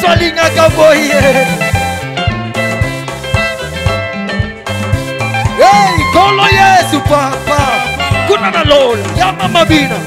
balingaka boye. Hey, kolo Yesu papa. Kuna na lola ya mama bina.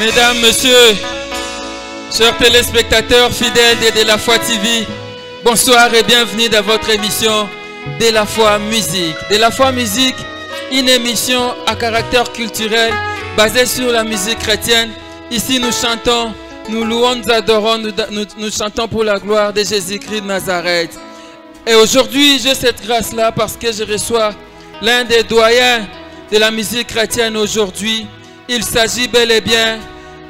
Mesdames, Messieurs, chers téléspectateurs fidèles de la Foi TV, bonsoir et bienvenue dans votre émission De la Foi Musique. De la Foi Musique, une émission à caractère culturel basée sur la musique chrétienne. Ici, nous chantons, nous louons, nous adorons, nous chantons pour la gloire de Jésus-Christ de Nazareth. Et aujourd'hui, j'ai cette grâce-là parce que je reçois l'un des doyens de la musique chrétienne aujourd'hui. Il s'agit bel et bien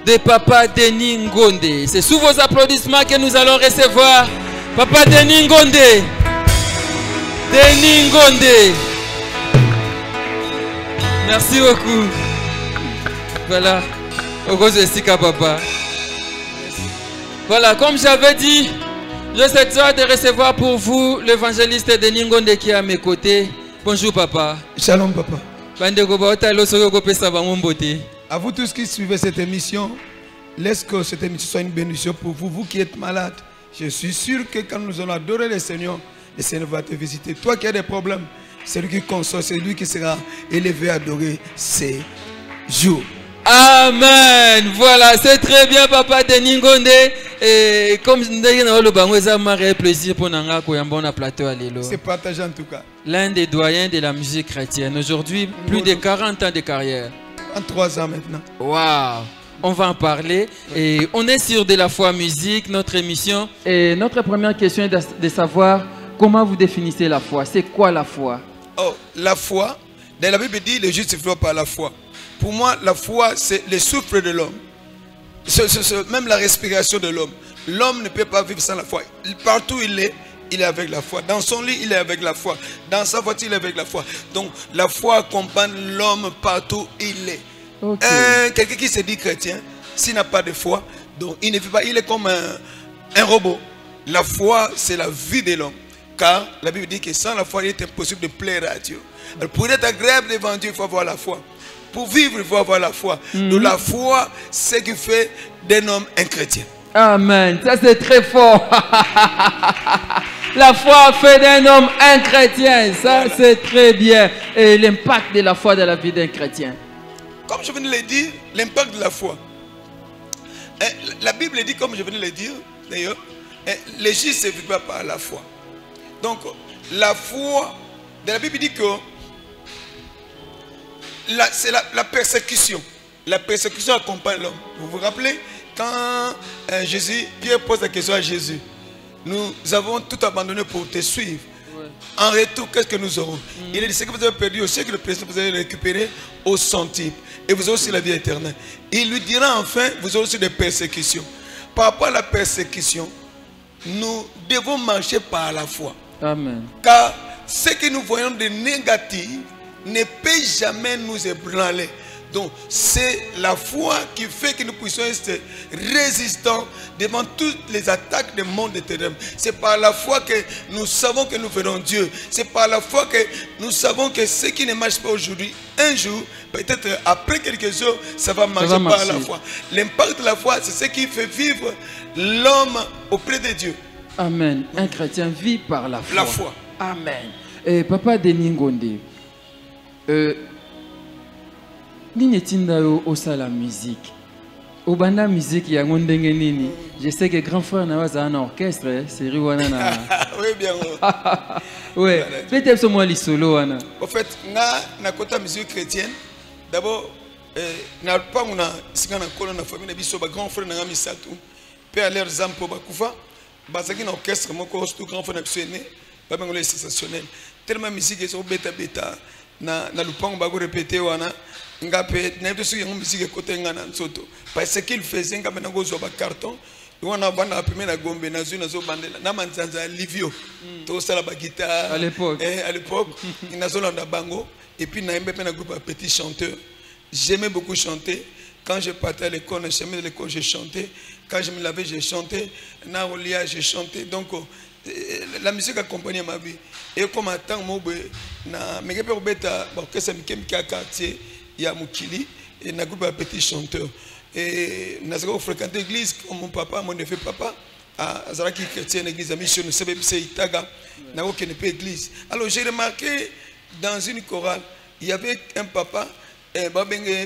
de Papa Denis Ngonde. C'est sous vos applaudissements que nous allons recevoir Papa Denis Ngonde. Denis Ngonde. Merci beaucoup. Voilà. Papa. Voilà, comme j'avais dit, j'ai cette joie de recevoir pour vous l'évangéliste Denis Ngonde qui est à mes côtés. Bonjour Papa. Shalom Papa. À vous tous qui suivez cette émission, laisse que cette émission soit une bénédiction pour vous, vous qui êtes malades. Je suis sûr que quand nous allons adorer le Seigneur va te visiter. Toi qui as des problèmes, c'est lui qui console, c'est lui qui sera élevé, adoré ces jours. Amen. Voilà, c'est très bien Papa Denis Ngonde. Et comme je plaisir pour nous plateau à l'élo. C'est partagé en tout cas. L'un des doyens de la musique chrétienne. Aujourd'hui, plus de 40 ans de carrière. 33 ans maintenant. Waouh! On va en parler. Et on est sur De la Foi Musique, notre émission. Et notre première question est de savoir comment vous définissez la foi. C'est quoi la foi? Oh, la foi, dans la Bible dit le juste vivra par la foi. Pour moi, la foi, c'est le souffle de l'homme. Même la respiration de l'homme. L'homme ne peut pas vivre sans la foi. Partout où il est avec la foi. Dans son lit, il est avec la foi. Dans sa voiture, il est avec la foi. Donc, la foi accompagne l'homme partout où il est. Okay. Quelqu'un qui se dit chrétien, s'il n'a pas de foi, donc il ne vit pas. Il est comme un robot. La foi, c'est la vie de l'homme. Car la Bible dit que sans la foi, il est impossible de plaire à Dieu. Alors, pour être agréable devant Dieu, il faut avoir la foi. Pour vivre, il faut avoir la foi. Donc, la foi, c'est ce qui fait d'un homme un chrétien. Amen. Ça, c'est très fort. La foi fait d'un homme un chrétien. Ça, voilà. C'est très bien. Et l'impact de la foi dans la vie d'un chrétien. Comme je venais de le dire, l'impact de la foi. La Bible dit, comme je venais de le dire, d'ailleurs, le juste ne vit pas par la foi. Donc, la foi, dans la Bible dit que c'est la persécution. La persécution accompagne l'homme. Vous vous rappelez, quand Pierre pose la question à Jésus, nous avons tout abandonné pour te suivre. Ouais. En retour, qu'est-ce que nous aurons? Il a dit, ce que vous avez perdu, ce que le présent vous avez récupéré au centime. Et vous aurez aussi la vie éternelle. Il lui dira enfin, vous aurez aussi des persécutions. Par rapport à la persécution, nous devons marcher par la foi. Amen. Car ce que nous voyons de négatif ne peut jamais nous ébranler. Donc, c'est la foi qui fait que nous puissions être résistants devant toutes les attaques du monde des ténèbres. C'est par la foi que nous savons que nous verrons Dieu. C'est par la foi que nous savons que ce qui ne marche pas aujourd'hui, un jour, peut-être après quelques jours, ça va marcher par la foi. L'impact de la foi, c'est ce qui fait vivre l'homme auprès de Dieu. Amen. Un chrétien vit par la foi. La foi. Amen. Et Papa Denis Ngonde, Nini tinda osa la musique. Obanda musique ya ngondenge nini. Je sais que grand frère na waza un orchestre, c'est Riwana na. Oui bien. Oui. Peut-être ce moi li solo wana. En fait, na kota musique chrétienne. D'abord na pas mona singana kola na famille na biso ba grand frère na ngami satu. Pe aller zampo ba kufa. Bazaki na orchestre moko tout grand frère na biso né. Ba bengole sensationnel. Tellement musique est beta beta na lupango ba go répéter wana. Parce qu'il faisait un carton, on a un gombe na livio to sala ba guitare à l'époque et puis na un groupe de petits chanteurs j'aimais beaucoup chanter. Quand je partais à l'école, je chemin de l'école, je chantais. Quand je me lavais, je chantais. Naolia, je chantais. Donc, la musique accompagnait ma vie. Et comme à temps, je suis quartier, il y a Moukili, et un groupe de petits chanteurs. Et je fréquenté l'église comme mon papa, mon neveu papa. À Zaraki chrétien, l'église à mission, c'est Itaga, n'a aucune église. Alors j'ai remarqué dans une chorale, il y avait un papa,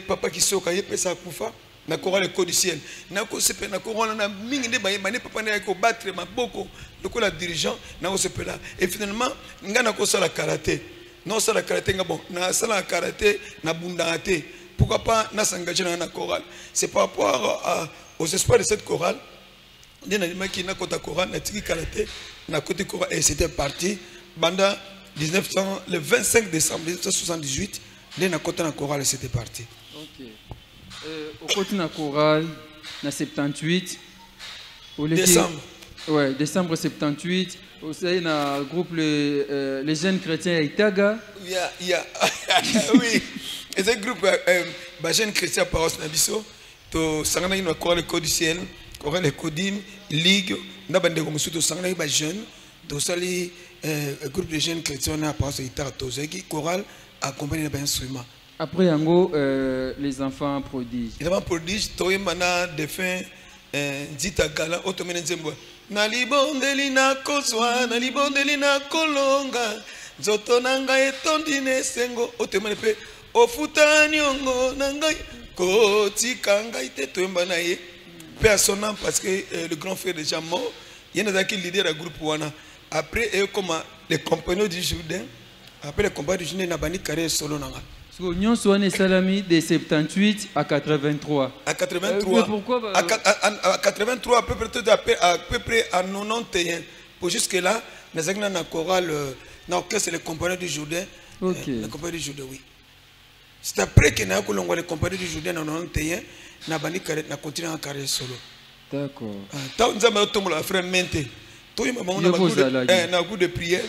papa qui s'occupe de sa koufa, na chorale code du ciel. Na ko sepe na chorale na mingi de baye bane papa na ko battre ma boko, le ko la dirigeant na ko sepe là. Et finalement, nga na ko sala karaté. Non sala karaté nga bon, na sala karaté na bundate. Pourquoi pas na s'engager dans la chorale? C'est par rapport aux espoirs de cette chorale. Et c'était parti pendant le 25 décembre 1978. Le chorale c'était parti. Ok. Au côté de la chorale, en 78. Décembre. Ouais, décembre 78. Au sein d'un groupe les jeunes chrétiens à Itaga. Oui. Et ce groupe les jeunes chrétiens à Paros Nabiso. To sangana ino chorale code du ciel. Chorale Kodim, Ligue, nous avons des jeunes, groupe de jeunes chrétiens à part de chorale accompagné d'instruments. Après, Yango, les enfants prodiges. Les enfants prodiges, Toye Mana, défunt, Dita Gala, Otomene Nzembo. Nalibondeli na kozwa, nalibondeli na kolonga, Zotonanga etondine sengo, Otomene pe, Ofuta nyongo, Nangai, Kotikanga ite Toyembana ye. Personnel parce que le grand frère est déjà mort. Il y en a qui leader du groupe Wana. Après, comme les compagnons du Jourdain, après les compagnons du Jourdain, n'a pas ni carré solo nanga. Nous sommes salami de 78 à 83. À 83. Pourquoi à 83 à peu près à 91. Pour jusque là, nous avons un chorale, c'est les compagnons du Jourdain. Ok. Les compagnons du Jourdain, oui. C'est après que nous avons les compagnons du Jourdain en 91. Na bani carré na continuer en carré solo. D'accord. Tant nous avons tombe la frère mente. Toi il m'a na coup de prière.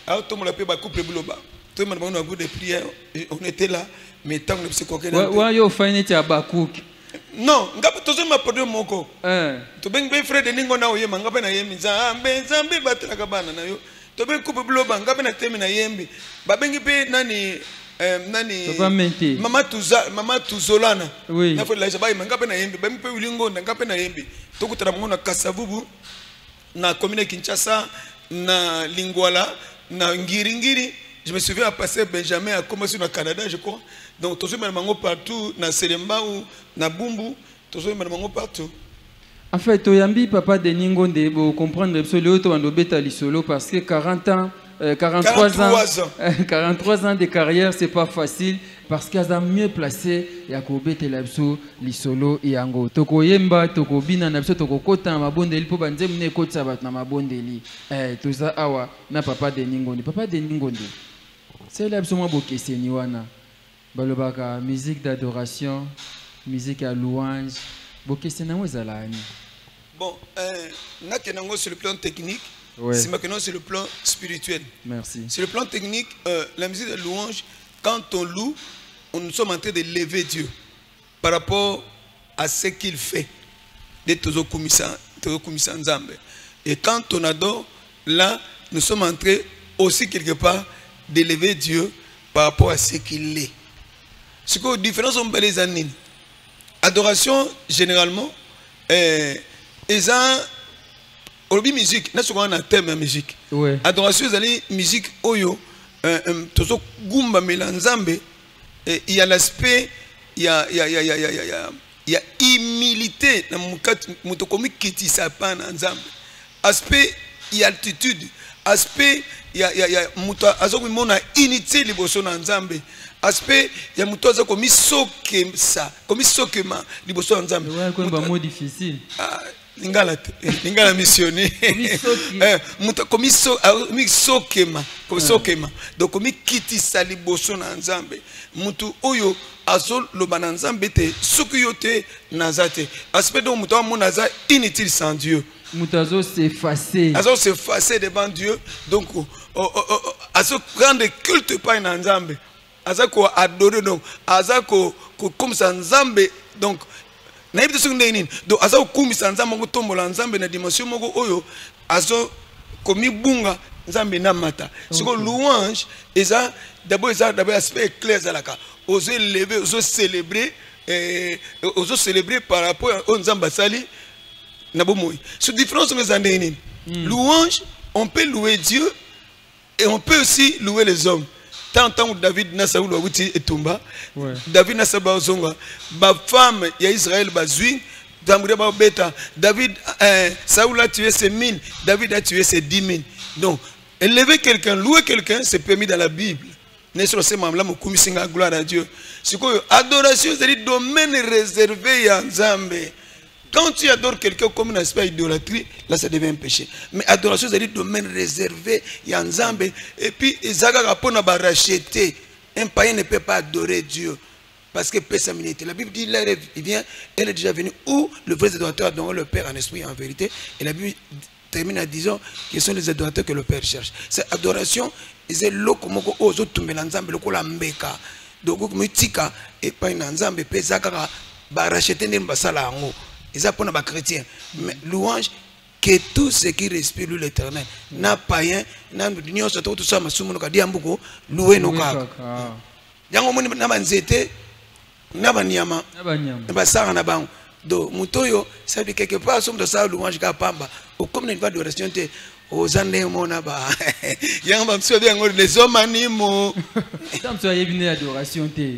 A tombe la paix ba couple buloba. Toi il m'a na coup de prière. On était là mais tant nous se coquer. Ouais yo fine ti abakouk. Non, ngapa tozo ma podo moko. To ben frère de ningo na oyema ngapa na yemi nzambe batela kabana na yo. To ben couple buloba ngapa na temi na yembi. Ba bengi pe nani Mama Tuzolana. Oui. Na fola jabai mangape na yembe, ba mpe wilingo na ngape na yembe. Tokutara mona Kasavubu na commune Kinshasa na Lingwala na Ngiringiri. Je me souviens à passer Benjamin a commencé au Canada, je crois. Donc tous les mango partout na Selemba ou na Bumbu, tous les mango partout. En fait, Toyambi papa de Ningonde, vous comprendre absolument to ando beta lisolo parce que 40 ans 43 ans de carrière, c'est pas facile parce qu'ils ont mieux placé Yakobe Telabso, Lisolo et Ango. Toko Yemba, Toko Bina, Nabso, Toko Kota, Mabondeli, pour Banzem, Neko Sabat, Mabondeli. Tout ça, Awa, na papa de Ningondi. Papa de Ningondi. C'est l'absolument beau question, Niwana. Balobaka, musique d'adoration, musique à louange. Beau question, Namozalani. Bon, Nakenango sur le plan technique. Ouais. C'est maintenant sur le plan spirituel. Merci. Sur le plan technique, la musique de louange, quand on loue, nous sommes en train de lever Dieu par rapport à ce qu'il fait. Et quand on adore, là, nous sommes en train aussi quelque part de lever Dieu par rapport à ce qu'il est. Ce que la différence entre les années. Adoration, généralement, ils ont Olobi musique, n'a souvent un thème musique. Ouais. Adoration, c'est musique oyo, tozo gumba melanzambe. Il y a l'aspect, il y a humilité na mutokomi kiti sapa na nzambe. Aspect, il y a altitude. Aspect, il y a muto azoku mona unité liboso na nzambe. Aspect, il y a muto azoku misoke sa, komi sokema liboso na nzambe. Ouais, quoi un mot difficile. Lingala missionné muta komiso misokema kosokema donc komi kiti sali boso na nzambe mutu oyo azol loba na nzambe te soki yote nazate aspect donc mutu amona za inutile sans Dieu mutu azo s'effacer devant Dieu donc azo rendre culte pa na nzambe azako adorer donc azako comme ça nzambe donc na yebite soki ndenge nini donc aza kokumisa nzambe ngo tombola nzambe na dimension moko oyo azo komi bunga nzambe na mata siko louange eza d'abord aspect clair zalaka ozo élever ozo célébrer par rapport au nzambe sali na bomoyi so différence ngo eza ndenge nini louange on peut louer Dieu et on peut aussi louer les hommes. Tant que David n'a pas eu et tomba, David n'a pas eu ba femme ya Israël bazui, David Saoul a tué ses 1000, David a tué ses 10 000. Donc élever quelqu'un, louer quelqu'un, c'est permis dans la Bible. N'est-ce pas c'est gloire à Dieu. C'est quoi adoration, c'est le domaine réservé à Nzambe. Quand tu adores quelqu'un comme un aspect idolâtrie, là ça devient un péché. Mais adoration, c'est un domaine réservé, il y a un Nzambe. Et puis, racheter. Un païen ne peut pas adorer Dieu. Parce que pésaminité. La Bible dit, il vient, elle est déjà venue où le vrai adorateur adore le Père en esprit et en vérité. Et la Bible termine en disant qu'ils sont les adorateurs que le Père cherche. Cette adoration, c'est l'okomoko ozo tumbela Nzambe lokola mbeka. Donc, mutika et pas un Nzambe pesaka ba racheter n'embasala ango. Ils apprennent à chrétien. Mais louange, que tout ce qui respire l'Éternel. N'a païen, n'a d'union, tout ça, ma soumou, n'a diambuko, loué nos cas. Yango moni n'a banzete, n'a banyama, n'a basara n'a bang. Donc, mutoyo, ça dit quelque part, somme de ça, louange, kapamba. Au comme une va de restaurante, aux années, mon aba. Yango m'a souhaité les hommes animaux. Tant que tu as une adoration, tu es.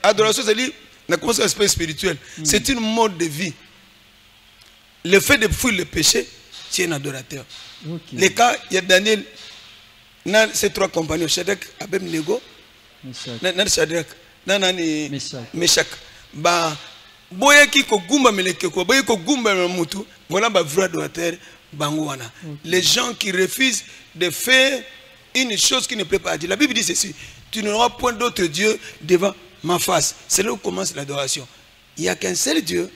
Adoration, c'est dit. Comment c'est l'aspect spirituel? C'est une mode de vie. Le fait de fuir le péché, tu es un adorateur. Les cas, il y a Daniel, dans ces trois compagnons, Shadrach, Abednego, Shadrach, Meshach. Bah, boya ki ko gumba meleke ko, boya ko gumba mutu, voilà ba vrai adorateur bangwana. Les gens qui refusent de faire une chose qui ne plaît pas à Dieu. La Bible dit ceci: tu n'auras point d'autre Dieu devant ma face. C'est là où commence l'adoration. Il n'y a qu'un seul Dieu.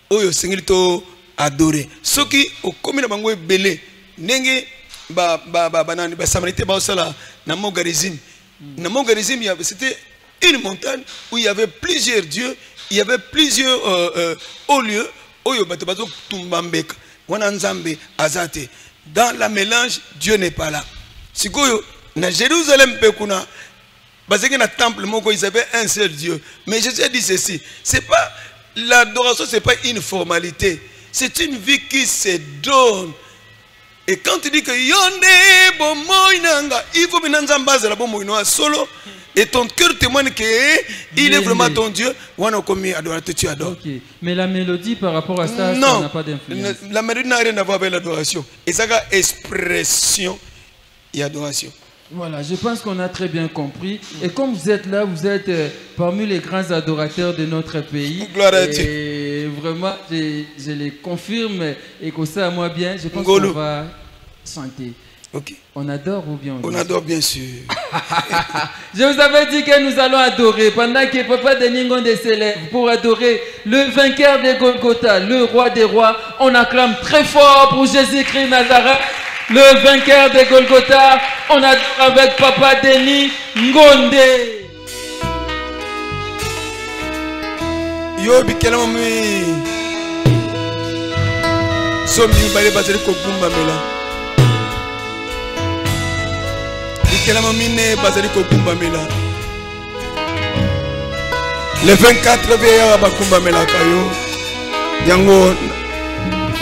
Oyo singilito adorer. Ce qui au commun de bango belé. Nenge ba Samarité ba osala na Mogarizim. Na Mogarizim c'était une montagne où il y avait plusieurs dieux, il y avait plusieurs hauts lieux. Oyo bato tumbambeka. Wana nzambe azate. Dans la mélange, Dieu n'est pas là. Sikoyo na Jérusalem pekuna. Parce que dans le temple, ils avaient un seul Dieu. Mais Jésus a dit ceci: c'est pas l'adoration, c'est pas une formalité. C'est une vie qui se donne. Et quand tu dis que yonde bomoinanga, il faut que la bomoinoa solo. Et ton cœur témoigne qu'il est vraiment ton Dieu. Tu adores. Okay. Mais la mélodie par rapport à ça, ça n'a pas d'influence. La mélodie n'a rien à voir avec l'adoration. Et ça a expression et adoration. Voilà, je pense qu'on a très bien compris. Et comme vous êtes là, vous êtes parmi les grands adorateurs de notre pays. Gloire à Dieu. Et vraiment, je les confirme et que ça, moi bien, je pense qu'on va chanter. Okay. On adore ou bien on adore bien sûr. Je vous avais dit que nous allons adorer pendant que Papa Deningon célèbre pour adorer le vainqueur de Golgotha, le roi des rois. On acclame très fort pour Jésus-Christ Nazareth. Le vainqueur de Golgotha, on adore avec Papa Denis Ngonde. Yo bikela mami. Somi bale bazeli ko gumba mela. Bikela mami ne bazeli ko gumba mela. Le 24 veya ba gumba mela kayo. Yango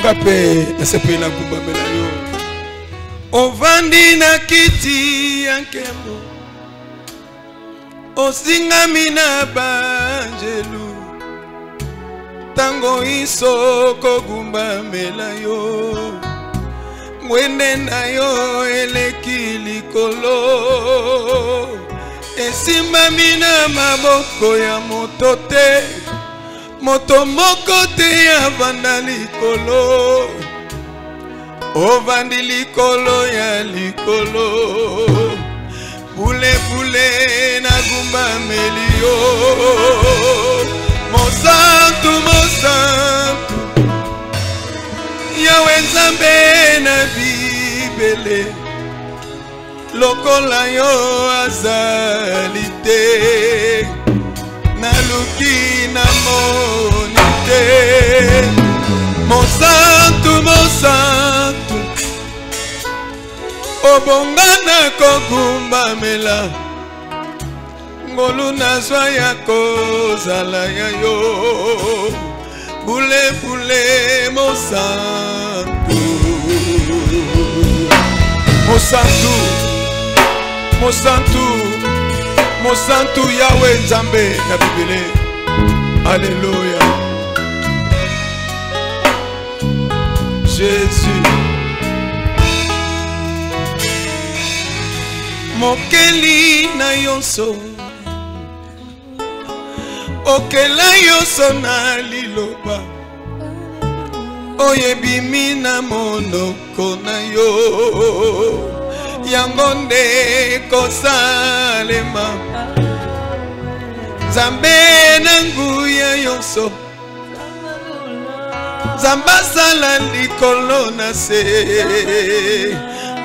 ngape na sepe na gumba mela yo. Ovandi na kiti yankemo Osingami na banjelu Tango isoko gumba mela yo Mwende na yo eleki likolo Esimami na maboko ya motote Moto moko te ya vanda likolo Ovandi likolo ya likolo Pule pule na gumba melio Mosantu mosantu Yawe Nzambe na bibele Lokola yo azali te naluki namoni te mosantu mosantu obongana kogumbamela ngolu nazwa ya kozala ya yo bule bule mosantu mosantu mosantu mosantu Yahweh Nzambe na Bibele. Alléluia. Jésus mokeli na yonso okela yonso na liloba oyebimi na monoko na yo yango nde kosalema Nzambe na nguya yonso Nzambe asala likolo na se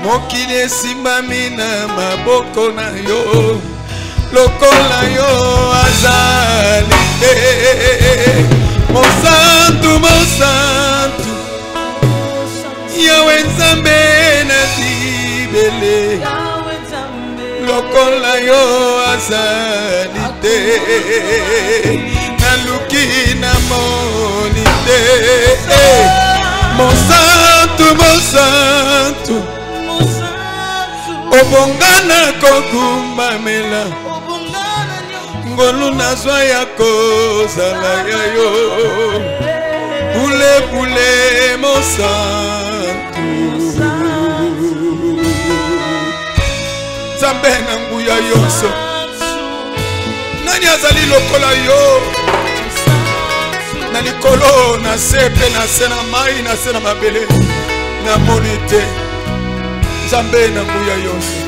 mokili esimbami na maboko na yo lokola yo azali te mosantu mosantu Yahweh Nzambe na Bibele lokola yo azali te naluki namoni te mosantu mosantu obongana kogumbamela ngolu nazwa ya kozala ya yo bule bule mosantu Nzambe na nguya yonso nani azali lokola yo na likolo na sepe na se na mai na se na mabele na monite Nzambe na nguya yonso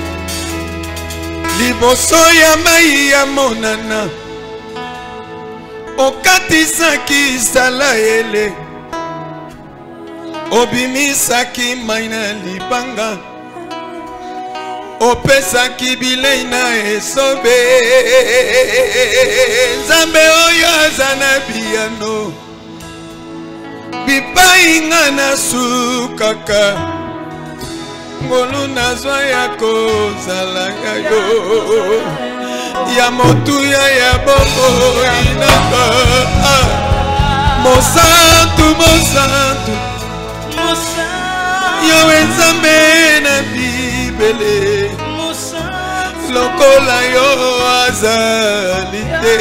liboso ya mai ya monana okatisaki Isalaele obimisaki mai na libanga opesaki bilei na esobe Nzambe oyo aza na biyano bipai nga na sukaka ngolu nazwa ya kozala ya yo ya motuya ya bomoi nanga mosantu mosantu Yahweh Nzambe na Bibele lokola yo azali te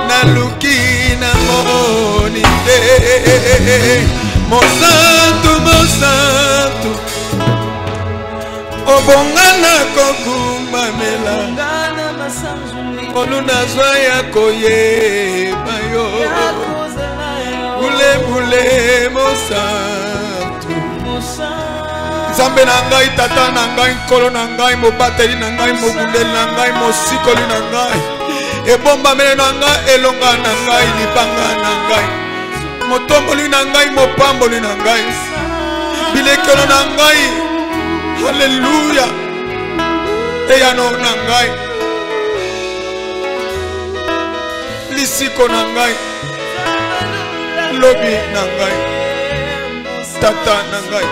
naluki namoni te mosantu mosantu obongana kogumbamela olu nazwa ya koyeba yo bule bule mosantu Nzambe na ngai tata na ngai nkolo na ngai mobateli na ngai mobundeli na ngai mosikoli na ngai ebombamele na ngai elonga na ngai libanga na ngai motomboli na ngai mopamboli na ngai bilekelo na ngai haleluya eyano na ngai lisiko na ngai lobi na ngai tata na ngai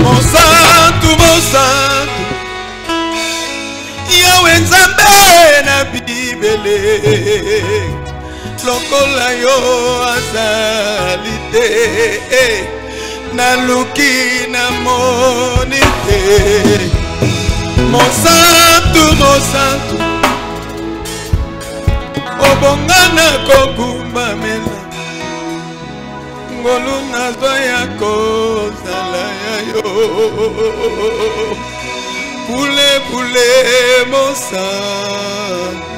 mosantu mosantu Yahweh Nzambe na Bibele lokola yo azali te naluki namoni te mosantu mosantu obongana kogumbamela ngolu nazwa ya kozala ya yo bule bule mosantu.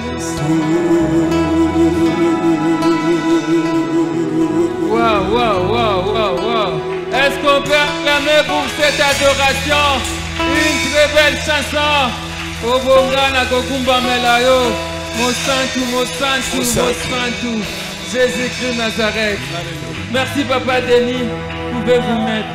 Wow. Est-ce qu'on peut acclamer pour cette adoration une très belle chanson? Obongana kogumbamela yo mosantu Jésus-Christ Nazareth. Merci Papa Denis. pouvez vous mettre.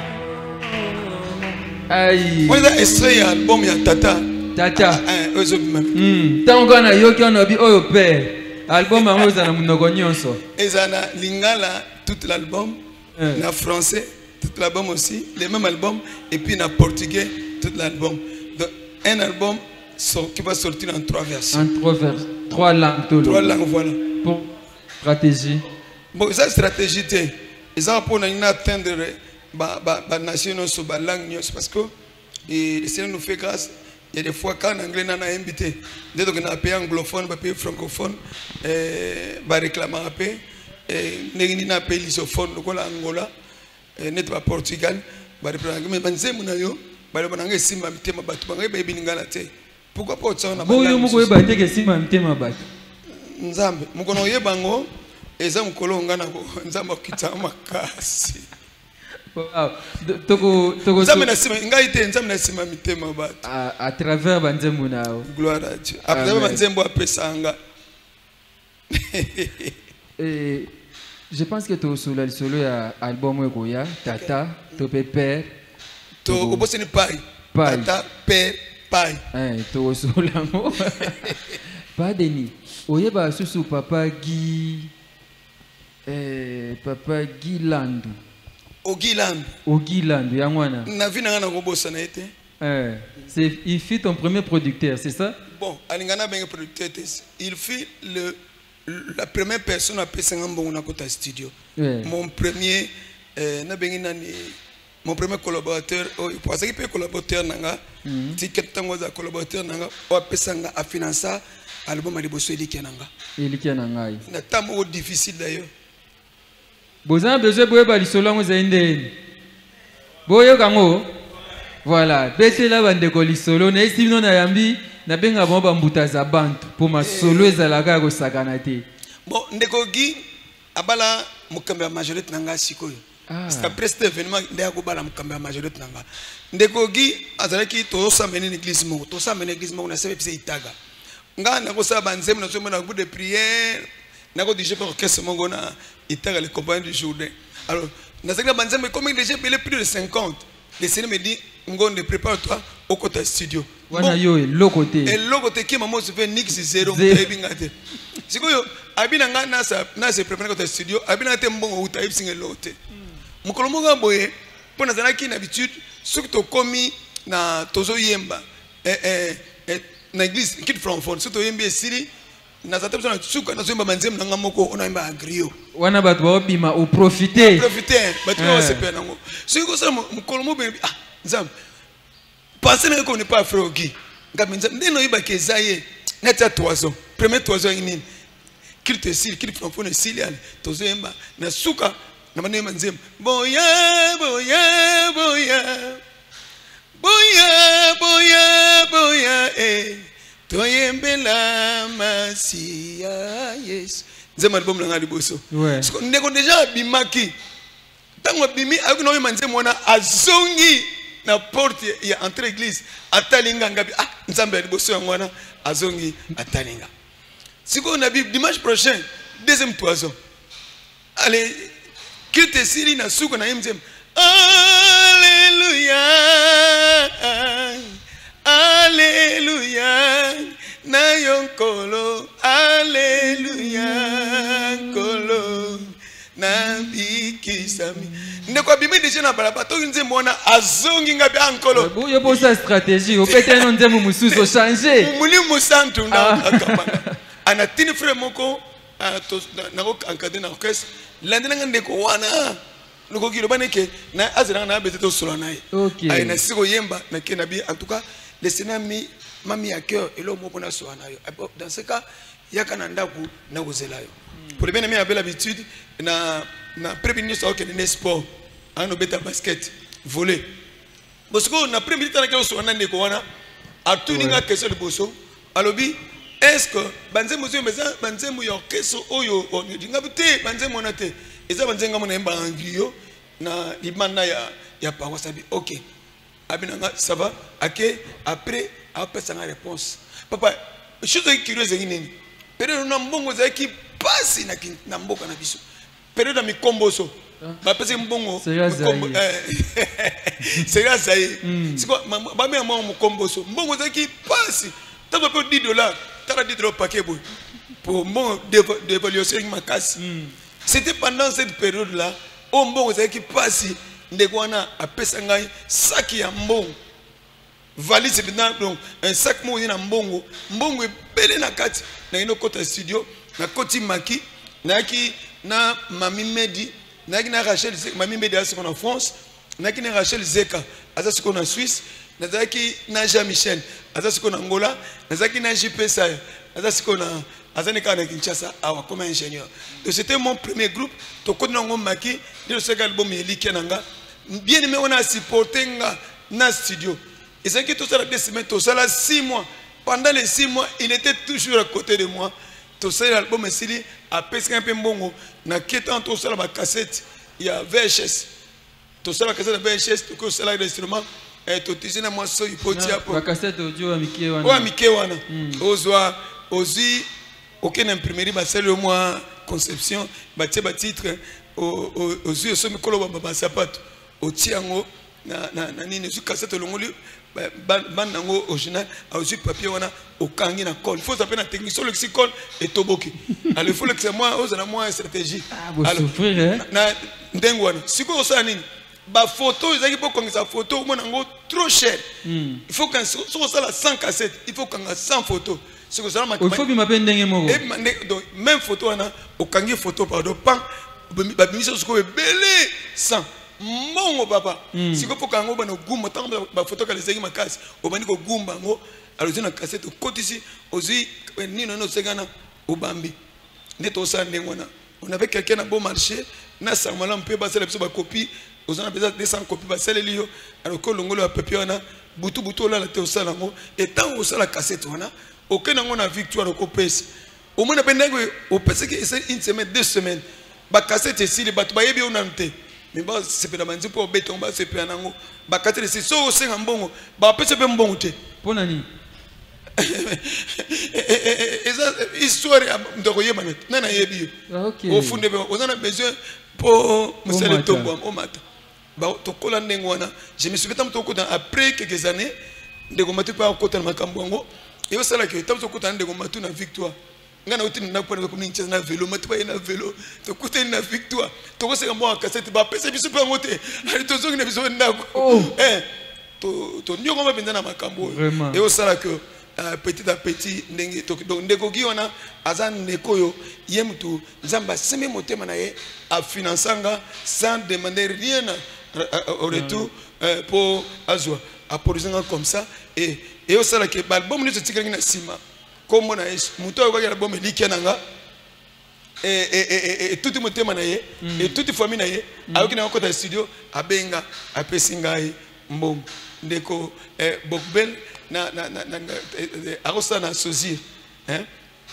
Aïe. On a extrait album ya Tata. Tata. Eux même. Tant qu'on a yoki on a dit oh père. Album en rose à la monoko nyonso. Et ça na lingala tout l'album. Na français tout l'album aussi. Les mêmes albums et puis na portugais tout l'album. Donc un album qui va sortir en 3 versions. En 3 versions. 3 langues tout. 3 langues voilà. Pour stratégie. Bon ça stratégie té. Et ça pour nous atteindre la nation sur la langue parce que le Seigneur nous fait grâce. Il y a des fois quand en anglais on a invité, dès qu'on a un pays anglophone, un pays francophone, bah réclamer un pays, n'ayez un pays lusophone, donc la Angola, n'est pas Portugal, bah réclamer. Mais banze munayo, bah le banange simba mitema batu, bange baby ningala te. Pourquoi pas ça on a? Bon yo muko yeba te que simba mitema batu. Nzambe, muko no yebango, eza mukolo ngana ko nzamba kita makasi. À travers Banzemuna. Gloire à Dieu. Après Banzembo a pesanga. Je pense que tu as solo ya album Goya, Tata, Topé Père. Tu as Pai. Tata, Père, Pai. Tu as solo l'amour. Pas Denis. Oye ba susu Papa Guy. Papa Guy Landu. Ogiland, Yangwana. Il fit ton premier producteur, c'est ça? Bon, Alingana ben producteur. Il fit la première personne à Pesangambon na kota studio. Mon premier collaborateur, parce qu'il peut collaborateur nanga, ticket tango za collaborateur nanga, o pesanga a financer album à liboso elikenanga. Elikenanga. Na tamo difficile d'ailleurs. Vous avez besoin de voir les solons aux Indiens. Boyo kango. Voilà. Bête là bande de solo. Na esti non na yambi na benga bomba mbuta za bantu pour ma solo ezalaka ko sakanate. Bon ndeko gi abala mukambe ya majorité nanga sikoyo. C'est après cet événement ndeko bala mukambe ya majorité nanga. Ndeko gi azalaki to samene l'église mo. To samene l'église mo na sebe pise itaga. Nga na ko sa banzem na somo na groupe de prière. Nako DJ pour orchestre mongo na itaga les compagnons du Jourdain. Alors, dans cette banzem mais comme déjà payé plus de 50. Le Seigneur me dit Ngonde prépare-toi au côté studio. Wana yo le côté. Et le côté qui maman se fait nix zéro bingate. Siko yo abina nga na se prépare côté studio, abina te mbongo uta ibsinge lote. Mukolo monga boye pona zanaki na habitude surtout komi na tozo yemba na église kid from phone surtout yembi esiri na zata besoin suka na zomba manzem na ngamoko ona imba agrio wana batu ba bima o profiter batu ba se pena ngo siko sa mukolo mo be nzam passer na ko ne pas frère Guy ngamenza ndeno iba kezaye neta toizo premier toizo nini qu'il te sil qu'il from phone silial tozo yemba na suka na mane manzem boya boya boya boya boya boya toyembela masia yes nzema album nanga liboso ndeko déjà bimaki tango bimi akuno yema nzema wana azongi na porte ya entrée église atalinga ngabi nzambe liboso yango wana azongi atalinga siko na dimanche prochain deuxième toison allez quitte siri na suko na yemzem alléluia alléluia na yonkolo alléluia kolo na bikisami ndeko bimi déjà na balaba to nze mona azongi ngabi ankolo yo pour sa stratégie au fait un nzemu mususu changer muli musantu ndakabana ana tini frère moko na ko encadrer na orchestre landina ndeko wana loko kilo baneke na azana na beteto solo nae ay na siko yemba na kenabi en tout cas le Seigneur m'a mis à cœur et l'homme pour dans ce cas il y a kanandaku na kozela yo pour bien aimer la belle habitude na prévenir ça que ne sport en beta basket voler parce que na premier temps que so na ndeko wana atuninga question de boso alobi est-ce que banzemu zo meza banzemu yo keso oyo onidinga bute banzemu na te eza banzenga mona emba angrio na limana ya paroisse sabi OK abinanga ça va OK après sa réponse papa chose curieuse nini période na mbongo za ki passe na mboka na biso période mi komboso ba pese mbongo c'est là ça c'est là ça c'est quoi ba me mo kombo so mbongo zaki pasi ta ba $10 ta $10 paquet boy pour mon d'évaluation makasi c'était pendant cette période là au mbongo zaki pasi ndeko wana apesa ngai saki ya mbongo valise bina donc un sac mo na mbongo ebele na kati na ino kota studio na koti maki na ki na Mami Medi na ki na Rachel Mami Medi asiko na France na ki na Rachel Zeka asiko na Suisse na zaki na Jean Michel asiko na Angola na zaki na JP Saya asiko na azani kana Kinshasa awa comme ingénieur. Donc c'était mon premier groupe to koti na ngom maki de ce album eliki nanga bien aimé on a supporté na studio. Et c'est que tout ça, 2 semaines, tout ça, là, 6 mois. Pendant les 6 mois, il était toujours à côté de moi. Tout ça, l'album est silly. Après, c'est un peu bon. Na quittant tout ça, la cassette, il y a VHS. Tout ça, la cassette de VHS, tout ça, l'instrument. Et tout ça, moi, il faut dire. La cassette audio, Mickey Wana. Ouais, Mickey Wana. Aussi, aucune imprimerie, c'est le mois conception, titre, aux yeux, ce micro, sapato, au tiango. Na nini su cassette longoli bandango original a aussi papier wana okangi na colle. Il faut s'appeler un technicien lexicon et toboki. Alors il faut que c'est moi aux moi stratégie. Ah vous souffrir hein. Na ndengo wana. Siko ça nini? Ba photo ezaki pour qu'on sa photo moi nango trop cher. Il faut qu'on soit ça la 100 cassettes, il faut qu'on a 100 photos. Siko ça ma. Il faut que m'appelle ndenge moko. Donc même photo wana okangi photo pardon pan ba mission siko belé 100. Mongo papa siko poka ngo bana gumba tango ba photo ka lesegi makasi obani ko gumba ngo alozi na cassette kotisi ozi nino no segana obambi neto sa ndengona on avait quelqu'un na bon marché na samala mpe ba sele biso ba copie ozana besoin de 200 copies ba sele liyo alors ko longolo ya papier wana butu la te osala ngo et tant osala cassette wana okena ngo na victoire ko pesa au moins na bendengo o pesa que c'est une semaine 2 semaines ba cassette si les batu ba yebi onante. Mais bah c'est pas dans pour béton bah c'est pas nango bah quatre c'est so c'est un bon bah peut c'est pas bon te pour nani histoire de royer manet nana yebi au fond de on a besoin pour monsieur le tombeau au matin bah to kola ndengwana je me suis fait to kota après quelques années de gomatu pas kota na makambongo et au sala que tam to kota de gomatu na victoire ngana uti na kwa ko nincha na vélo matu ba na vélo to kuta na victoire to ko se mo cassette ba pesa biso pe ngote ali to zongi na biso ndako to nyoko ba binda na makambo et au sala que petit à petit ndenge to donc ndeko ki ona azan nekoyo yemtu nzamba seme motema na ye a finançanga sans demander rien au retour pour azwa a produire comme ça et au sala que album ni to tikangi na sima comme on a muto ko ya album eliki nanga et tout le monde naye et toute famille naye ayoki na ko ta studio abenga apesingai mbom ndeko bokbel na arosa na sozir hein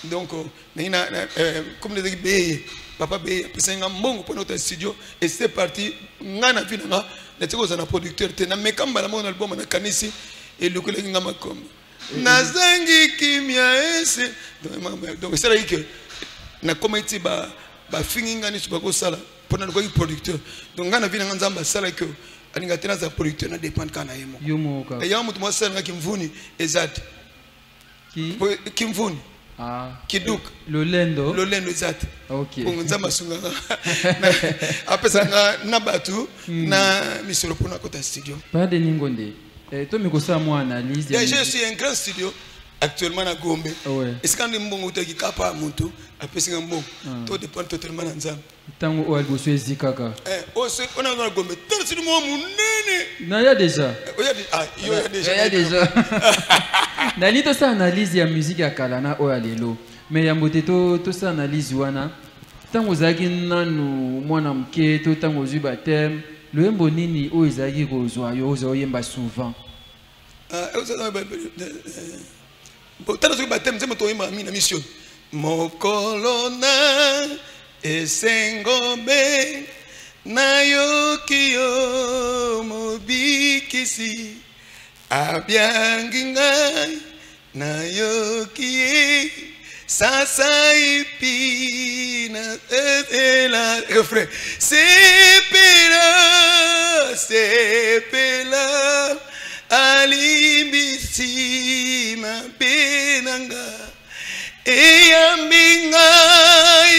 donc na comme les be papa be apesinga mbongo pour notre studio et c'est parti ngana vinanga na tiko za na producteur te na mekamba na mon album na kanisi et le collègue ngama comme nazangi kimia ese donc c'est là que na komiti ba finginga ni subako sala pona ko producteur donc ngana vina nzamba sala que alinga tena za producteur na dépend kana yemo yomoka et yamu tuma sala kimvuni ezat kimvuni kiduk lolendo ezat OK nzamba sunga apesa na batu na misolo pona kota studio pas de ningonde. Toi, mais ça, moi, analyse. Je suis un grand studio actuellement à Gombe. Et c'est quand on bon qui capa monto, après c'est un bon. Tout dépend totalement d'ensemble. Tant où elle bosse zikaka. On a dans Gombe. Tant c'est le moment nene. Non, il y a déjà. Il y a déjà. Nali to ça analyse ya musique ya kalana o alelo. Mais ya moteto to ça analyse wana. Tant aux aginanu mwana mke to tant aux ubatem. Le yembo nini o ezaki kozwa yo ozo yemba souvent. Tano soki batem nzembo toyemba mi na mission mokolona esengobe nayoki yo mobikisi abyangi ngai nayoki ye Sasa ipina la refrain. Sepela alimbisima benanga. Eyambinga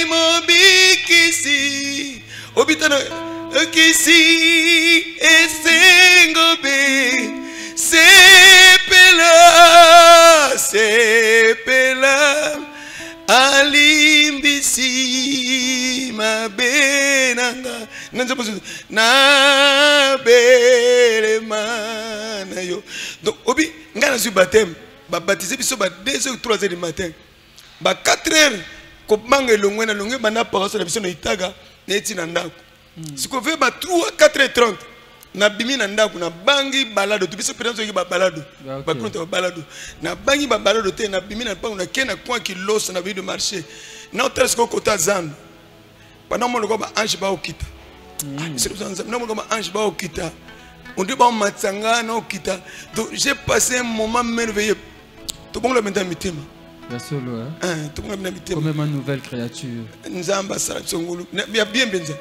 imobikisi. Obitana kisi esengobe. Sepela alimbisi mabenanga na bere mana yo. Donc obi ngana su baptême ba baptiser biso ba 2h ou 3h du matin ba 4h ko manga longwe na longwe bana paroisse na biso na itaga na etina ndako siko ve ba 3 4h30 na bimi na ndako na bangi balado tu biso peut-être soki ba balado ba compte ba balado na bangi ba balado te na bimi na pango na kena coin qui los na vie de marché na hôtel ce côté zan pendant mon ko ba ange ba okita c'est le non mon ko ba ange ba okita on dit ba matsanga na okita. Donc j'ai passé un moment merveilleux tout bon le maintenant mitima la solo hein tout bon le maintenant mitima comme une nouvelle créature nzamba sala tsongulu bien benza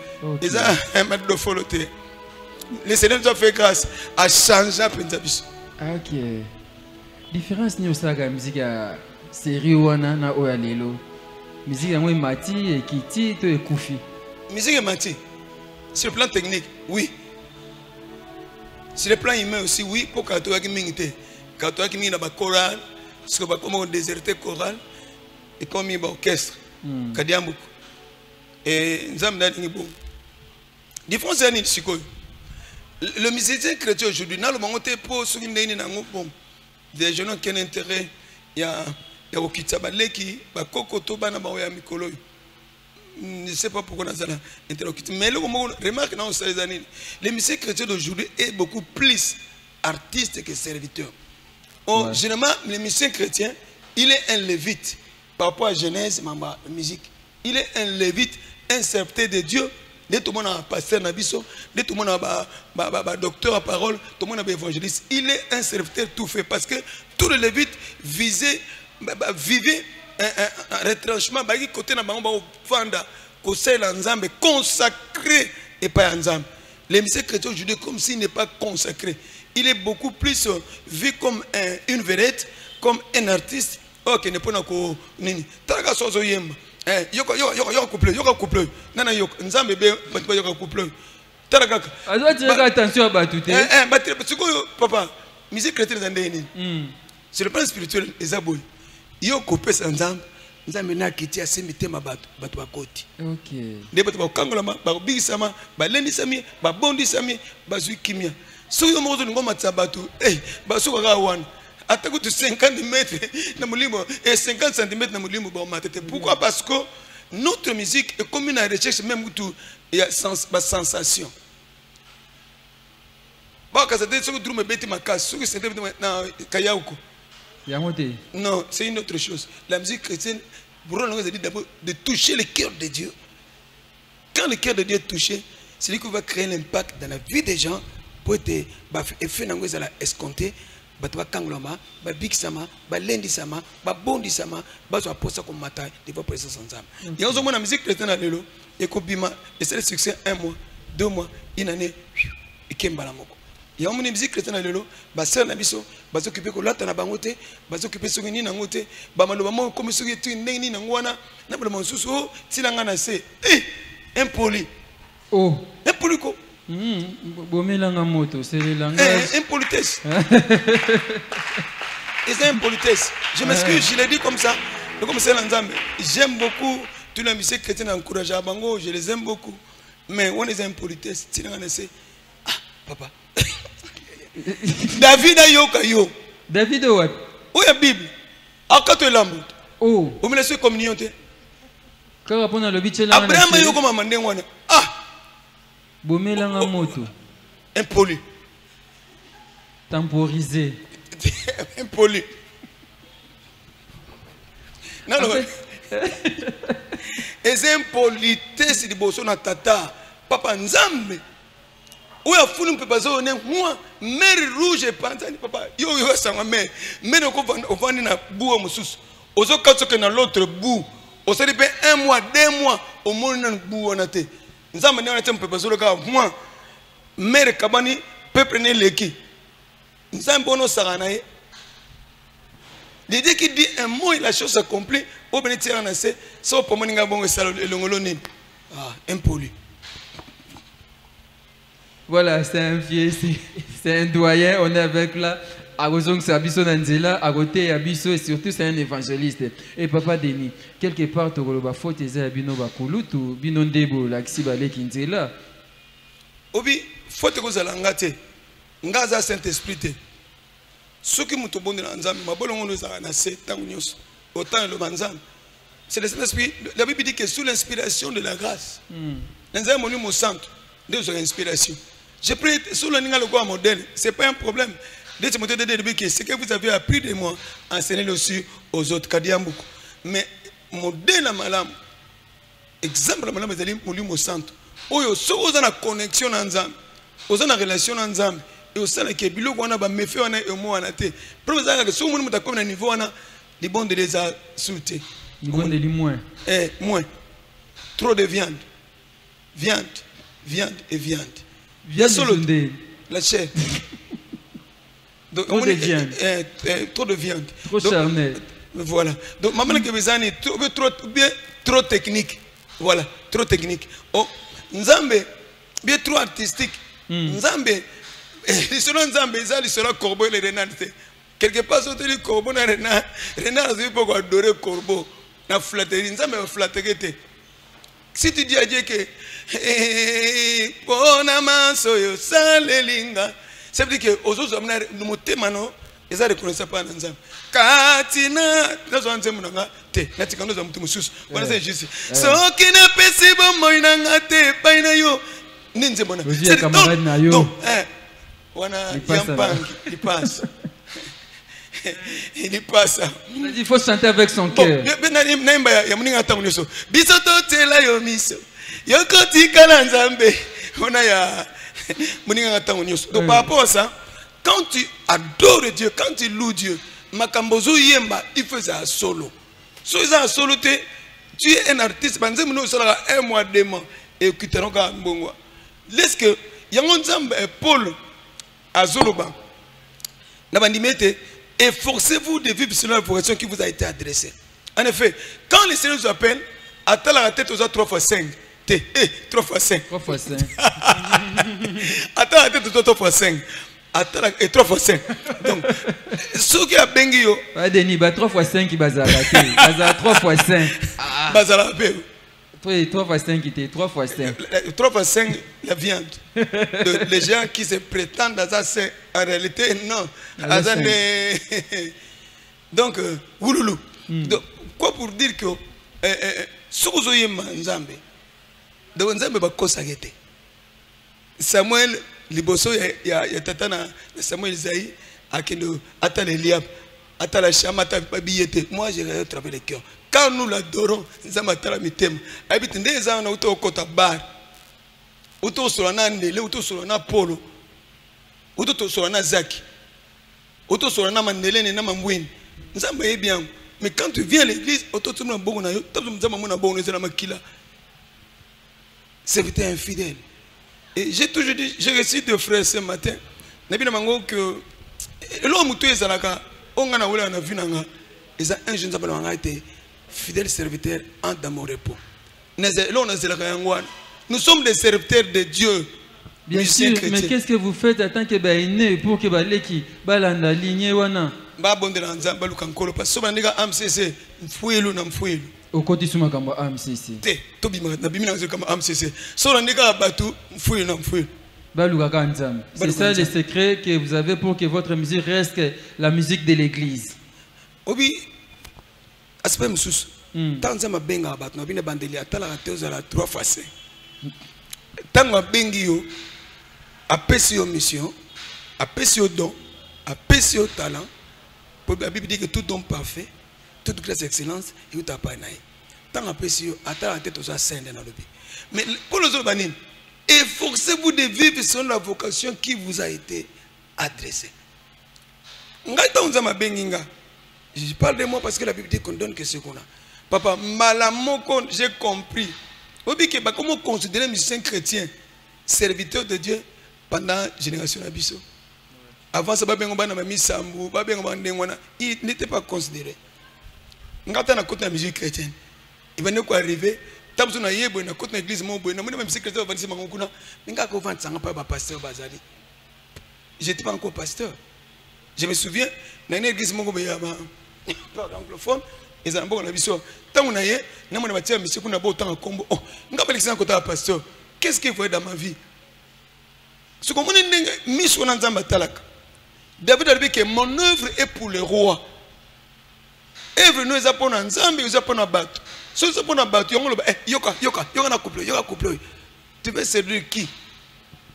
eza un maître de foloté. Le Seigneur nous a fait grâce à changer à Penzabiso. Ok. Différence ni osaga musique ya série wana na oya lelo. Musique ya moi mati et kiti to ekufi. Musique mati. Sur le plan technique, oui. Sur le plan humain aussi, oui. Pour que tu aies minité, quand tu aies mis dans le choral, parce que comme on déserté choral et comme il y a orchestre, kadiambuko. Et nous avons dit bon. Différence c'est ni sikoyo. Le musicien chrétien aujourd'hui, dans le moment où tu es pour ceux qui bon, des jeunes qui ont intérêt, il y a Okitsabale qui va kokoto bana ba ya mikolo. Je ne sais pas pourquoi on a ça là. Mais le moment remarque dans ces années, les musiciens chrétiens d'aujourd'hui est beaucoup plus artiste que serviteur. Oh, généralement, les musiciens chrétiens, il est un lévite par rapport à Genèse, la musique. Il est un lévite, un serviteur de Dieu. Dès tout le monde a pasteur Nabiso, dès tout le monde a docteur à parole, tout le monde a évangéliste. Il est un serviteur tout fait parce que tous les lévites vivaient un retranchement, côté consacré et pas ensemble. Les musiciens chrétiens aujourd'hui comme s'il n'est pas consacré. Il est beaucoup plus vu comme une vedette, comme un artiste. Ok, ne peut pas nini. Taraga sozo yemba. Yoko couple. Nana yoko. Nzambe be yoko couple. Taraga. Azo tu attention à batute. Papa, musique chrétienne zandeni. Sur le plan spirituel, les aboy. Yoko pèse nzambe. Nzambe na kiti asemite mabatu batu bakoti. OK. Ndebatu bakangolama, babisama, balendisami, babondisami, bazui kimia. Si vous avez un sabatu, basu wana. Attaque de 50 mètres et 50 cm dans le pourquoi? Parce que notre musique est comme une recherche, même où il y a une sensation. Non, c'est une autre chose. La musique chrétienne, d'abord de toucher le cœur de Dieu. Quand le cœur de Dieu est touché, c'est lui qui va créer l'impact dans la vie des gens pour être effet escompté. Batwa kangolama, ba bixama, ba lendisama, ba bondisama, ba so aposa comme matin devant présence ensemble. Et on a musique chrétienne à l'élo, et kobima, et c'est le succès 1 mois, 2 mois, une année, et kembala moko. Et on a musique chrétienne à l'élo, ba sœur na biso, ba s'occuper ko lata na bangote, ba s'occuper so ni na ngote, ba maloba mo comme so yetu ndeni na ngwana, na ba monsusu tilanga na se. Impoli. Oh, impoli ko. Bomelanga moto, c'est le langage. Impolitesse. C'est impolitesse. Je m'excuse, je l'ai dit comme ça. Comme c'est l'ensemble. J'aime beaucoup tous les musiciens chrétiens encouragés à Bango, je les aime beaucoup. Mais on est impolitesse. Ah, papa. David a yo. David what? Où est la Bible? À quand tu es l'ambo? Oh. Où me laissez communion? Abraham a yo comme amandé. Ah. Bomelanga moto. Impoli. Temporisé. Impoli. Non. Et c'est impolitesse de bosso na tata. Papa Nzambe. Où a fou nous peut pas moi mer rouge et pantani papa. Yo sanga mer. Mais on va na boua mususu. Ozo katsoke na l'autre bout. Ozo dit 1 mois, 2 mois. Au moins nan bout on a été. Nous avons dit on peut pas solo ka moi. Mère kabani peuple ne leki. Nous avons bono saranaye. L'idée qui dit un mot et la chose s'accomplit. Au bénéficiaire en assez. Ça pour moi n'inga bon salo le ngoloni. Ah, impoli. Voilà, c'est un vieux, c'est un doyen. On est avec là. Arozong Sabiso Nanzela, à côté Abiso et surtout c'est un évangéliste. Et Papa Denis, quelque part, tu as faute et Zabino Bakulutu, Binondebo, l'Axibale Kinzela. Obi, faute que vous allez engagé. Ngaza Saint-Esprit. Ceux qui m'ont tombé dans l'enzame, ma bonne on nous a annoncé, autant le manzam. C'est le Saint-Esprit. La Bible dit que sous l'inspiration de la grâce, l'enzame mon numéro centre, deux inspiration. J'ai pris sous le niveau de modèle, ce n'est pas un problème. Ce que vous avez appris de moi, enseignez-le aussi aux autres. Mais modèle à malam, exemple à malam, vous allez mourir au centre. Vous avez une connexion ensemble, vous avez une relation ensemble. Et au sein de Kébilo, on a méfait, on a un mot en athée. Pour vous dire que si vous avez un niveau, on a les bons de les insulter. Niveau de moins. Moins. Trop de viande. Viande, viande et viande. Viande de la chair. Donc, trop de viande. Trop de viande. Trop charnel. Voilà. Donc, maman qui vous a dit trop technique. Voilà, trop technique. Oh, Nzambe, bien trop artistique. Nzambe, les seuls Nzambe, ils sont corbeau et les renards. Quelque part, sur le corbeau, les renards, c'est pour adorer le corbeau. La flatterie, Nzambe va flatterer. Si tu dis à Dieu que, ça veut dire que aux autres, nous montons maintenant, ils ne reconnaissent pas Nzambe. Katina, nous avons dit, nati kando za mtu mususu wana c'est juste so kina pesi bombo inanga te paina yo ninze bona c'est camarade na yo wana yampang il passe il passe il faut chanter avec son cœur naimba ya muninga tamu nyoso biso to tela yo miso yoko tikala Nzambe ona ya muninga tamu nyoso donc par rapport à ça quand tu adores Dieu quand tu loues Dieu makambozo yemba il fait ça solo. Si tu es solo, tu es un artiste. Tu es un mois, 2 mois. Et tu es un bon. Laisse que Paul à Zoloba. Efforcez-vous de vivre selon la vocation qui vous a été adressée. En effet, quand le Seigneur nous appelle, attends la tête aux 3 fois 5. 3 fois 5. 3 fois 5. Attends la tête aux 3 fois 5. Et 3 fois 5. Donc, ceux qui ont bengi, Denis, 3 fois 5 qui bazar. 3 fois 5. Bazar. 3 fois 5 qui était 3 fois 5. 3 fois 5, la viande. Les gens qui se prétendent dans ça, c'est en réalité, non. Donc, ouloulou. Donc, quoi pour dire que si vous avez un Nzambe, donc Nzambe va consacrer. Samuel. Liboso ya tatana Samuel Isaïe akendo ata Eliab ata la chama ata babiyete. Moi je regarde travers le cœur. Quand nous l'adorons, Nzamba tala mitem. Habite ndeza na uto kota bar. Uto solana ndele, uto solana polo. Uto solana zaki. Uto solana mandele na mambwini. Nzamba est bien. Mais quand tu viens à l'église, auto tu na bongo na yo, tu nzamba mona bongo na makila. Serviteur infidèle. Et j'ai toujours dit, j'ai reçu de frères ce matin. Nabi Namango que l'homme tout est là, on a vu un jeune homme a été fidèle serviteur dans mon repos. Nous sommes des serviteurs de Dieu. Bien sûr, mais qu'est-ce que vous faites en tant que baïné pour que baleki balanda ligne wana? Ba bonde na nzamba lukankolo parce que sobandiga AMCC mfuelu na mfuelu. Okoti suma kamba AMCC. Te to bima na bimina nzo kamba AMCC. Sobandiga batu mfuelu na mfuelu. Baluka kanzam. C'est ça le secret que vous avez pour que votre musique reste la musique de l'église. Obi aspect msusu. Tanzama benga batu na bine bandeli atala kateoza la 3 fois 5. Tango bengi yo apesi yo mission, apesi yo don, apesi yo talent. La Bible dit que tout don parfait, toute grâce et excellence, il est à Panaï. Tant apesi yo, attends la tête aux ascendants dans le pays. Mais pour les autres, efforcez-vous de vivre selon la vocation qui vous a été adressée. Ngai ta unza mabenginga. Je parle de moi parce que la Bible dit qu'on donne que ce qu'on a. Papa, malamoko, j'ai compris. Comment considérer un musicien chrétien, serviteur de Dieu, pendant la génération d'Abisso? Avant ça, il n'était pas considéré. Quand on a écouté la musique chrétienne, il va nous arriver. Je n'étais pas encore pasteur. Je me souviens, dans une église anglophone, ils ont un mission. Tant qu'on a eu, nous avons bâti un mission qu'on a beau temps en combo. Nous avons l'excellent côté pasteur. Qu'est-ce qu'il faut dans ma vie? Ce qu'on a mis sur l'ensemble talak. David a dit que mon œuvre est pour le roi. Œuvre nous est pour l'ensemble, nous est pour la batte. Si nous est pour la batte, yoka couple. Tu veux séduire qui?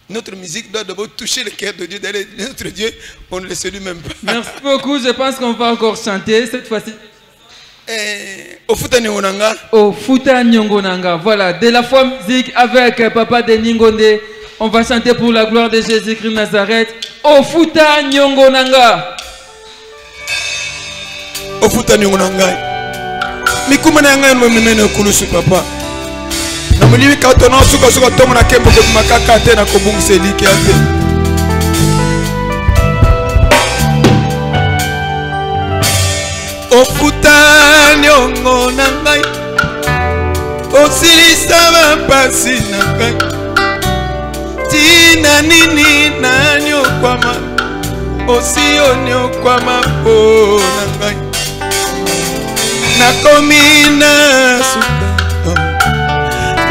Notre musique doit d'abord toucher le cœur de Dieu. Notre Dieu, on ne le séduit même pas. Merci beaucoup. Je pense qu'on va encore chanter cette fois-ci. Au Futa Nyongonanga. Au Futa Nyongonanga. Voilà, de la foi musique avec Papa de Ningonde. On va chanter pour la gloire de Jésus-Christ Nazareth. Au Futa Nyongonanga. Au Futa Nyongonanga. Mikumana yanga mwemene kulusu papa. Na mliwi katona suka tomo na kembo kwa makaka te na kobungse liki ate. Ofuta nyongo na ngai, osilisa mapasi na ngai. Tina nini na nyokwama, osio nyokwama po na ngai. Nakomi na suka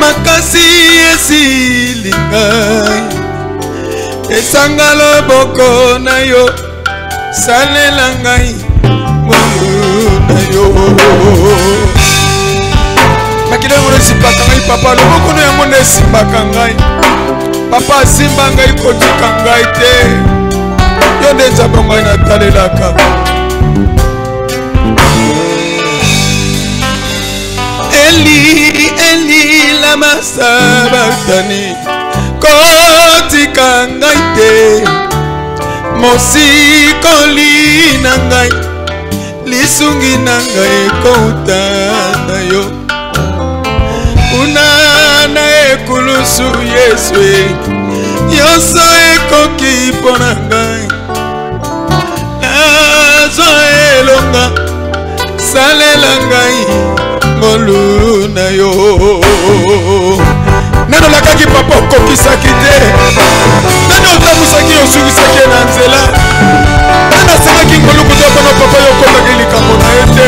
makasi esili ngai, esanga loboko na yo, salela ngai na yo. Makidongo nesipaka ngai papa, loboko na yango nesipaka ngai. Papa simba ngai kotika ngai te, yo nde nzambe ngai natalelaka. Eli lama sabatani, kotika ngai te, mosikoli na ngai, lisungi na ngai kouta na yo. Unana ekulusu Yesu, yoso ekoki pona ngai, nazo elonga, salela ngai ngolu na yo. Nano lakaki papa kokisaki te, nano otamusaki osukisaki na nzela, nano asengaki ngolu kutopana papa yokotaki likambo na ye te.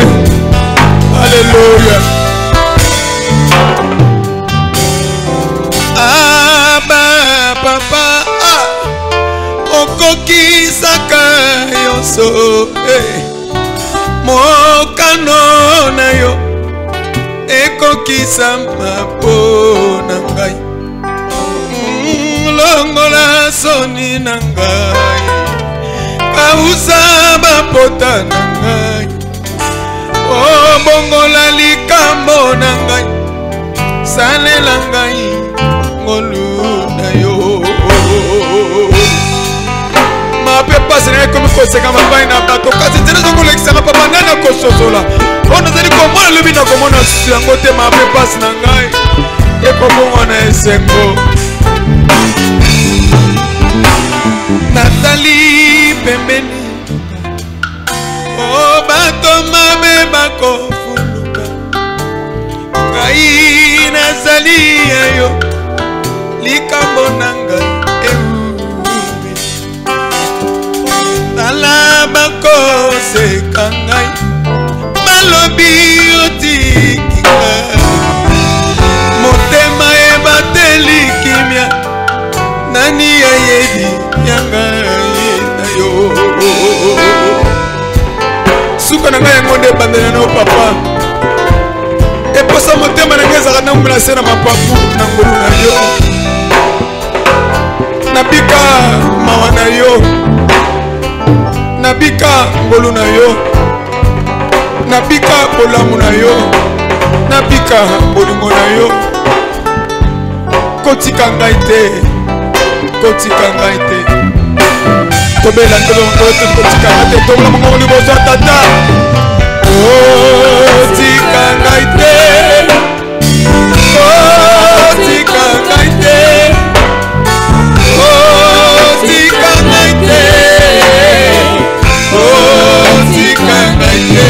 Alleluya. Aba papa okokisaka yonso, mokano na yo ekokisa mapo na ngai, longola soni na ngai, kausa bapota na ngai, obongola likambo na ngai, salela ngai ngolu na yo. Mape pasi na ekomi koseka mabai na bato, kasi nzela zokolekisaka papa nani akososola. On a dit comment le bina comment on a côté ma passe na ngai et comment on a esengo. Nathalie pembeni, oh bato mabe bako fuluka, ngai nazali ayo likambo na ngai eumi, tala bako seka ngai, malobi otikinga, motema ebateli kimia, nani ayebi yanga na yo. Suka na ngai yango nde bandela na papa, eposa motema na ngai ezaka na mbulase na mapapu na ngolu na yo, nabika mawa na yo, nabika ngolu na yo, nabika bolamu na yo, nabika bolingo na yo. Kotika ngai te, kotika ngai te. tobela totikanga te tobola mongongo liboso ya tata tika ngai te tika ngai te tika ngai te tika ngai te tika ngai te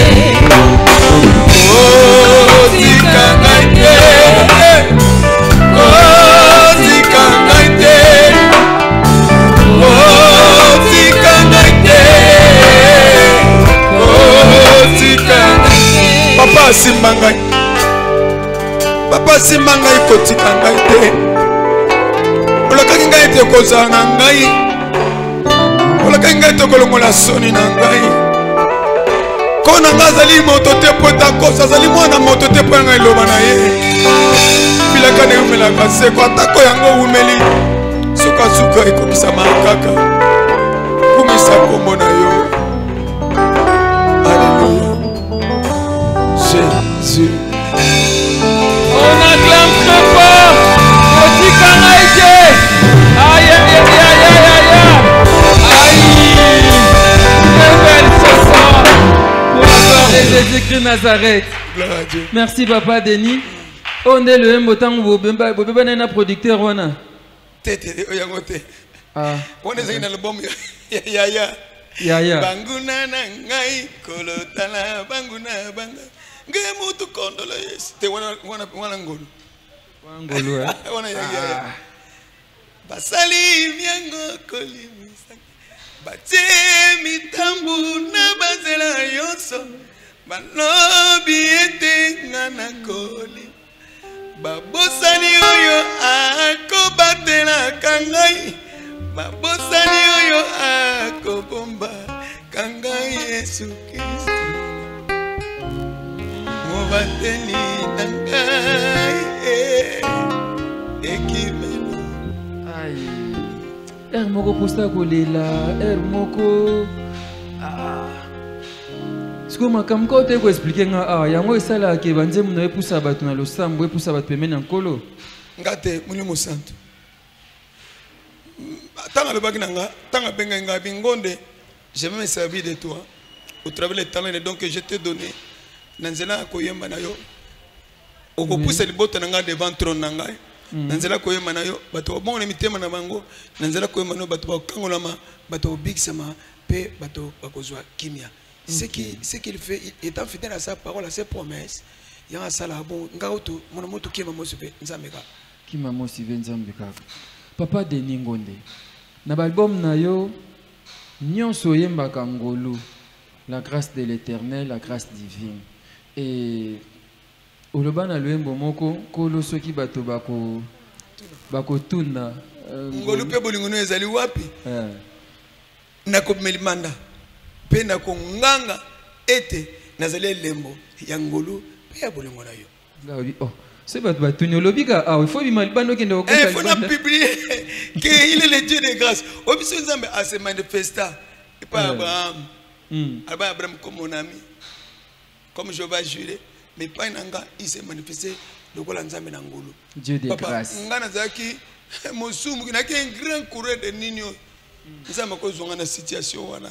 tika ngai te papa asimba ngai papa asimba ngai kotika ngai te olakaki ngai te kozala na ngai olakaki ngai te kolongola soni na ngai ko na ngai azali moto te po etakosa azali mwana moto te po yanga eloba na ye bilaka na eumelaka seko atako yango umeli sukasuka ekokisama kaka kumisa kombo na yo. Alléluia Jésus. On acclame très fort. Petit Kanaïté. Aïe, aïe, aïe, aïe, aïe, aïe. Aïe. Très belle chanson pour la soirée Jésus-Christ Nazareth. Gloire à Dieu. Merci papa Denis. On est le Mbotan Bobemba. Bobemba n'est pas producteur. Tete, oyangote. Ah. On est dans l'album Yaya. Yaya. Banguna na ngai kolotala banguna banga. Ngai mutu kondolo yes. Te wana ngolo. Ngolo eh. Wana Yaya. Basali miango kolimisa. Bate mitambu na bazela yoso. Balobi ete ngana koli. Babosani oyo akobatela kangai. Babosani oyo akobomba kangai Yesu Kristo. Mobateli tangai ekimeno. Aïe. Moko posta kolela, moko. Ah. Siko makamko te ko expliquer nga yango esala ke banze muno epusa batu na losambo epusa batu pemene nkolo. Ngate mulimo santo. Tanga le baginanga, tanga benga nga bingonde, je vais me servir de toi au travers des talents et dons que je t'ai donné. Nanzela koyemba na yo. Oko pousse le boto nanga devant trône nanga. Nanzela koyemba na yo, bato bon mitema na bango, nanzela koyemba no bato bakangolama, bato bigsama, pe bato bakozwa kimia. Ce qu'il fait, étant fidèle à sa parole, à ses promesses, il y a un salabo, ngautu, mon moto qui m'a motivé, nzambeka. Qui m'a motivé nzambeka. Papa Denis Ngonde. Na album na yo, nyonso yembaka ngolu, la grâce de l'Éternel, la grâce divine. Et oloba na loembo moko kolo soki bato bako tuna ngolu pe bolingono ezali wapi? Nako melimanda. Pe nako nganga ete nazali lembo ya ngolu pe ya bolingo na yo. Oh, c'est pas batuni olobika il faut bimalibano kende ko il faut na publier que il est le Dieu de grâce. Obiso nzambe a se manifesta et pas Abraham. Abraham comme mon ami. Comme je vais jurer, mais pas nanga il s'est manifesté lokola nzambe na ngolu. Dieu de grâce. Ngana zaki mosumu kinaki un grand coureur de nino. Nzambe ko zonga na situation wana.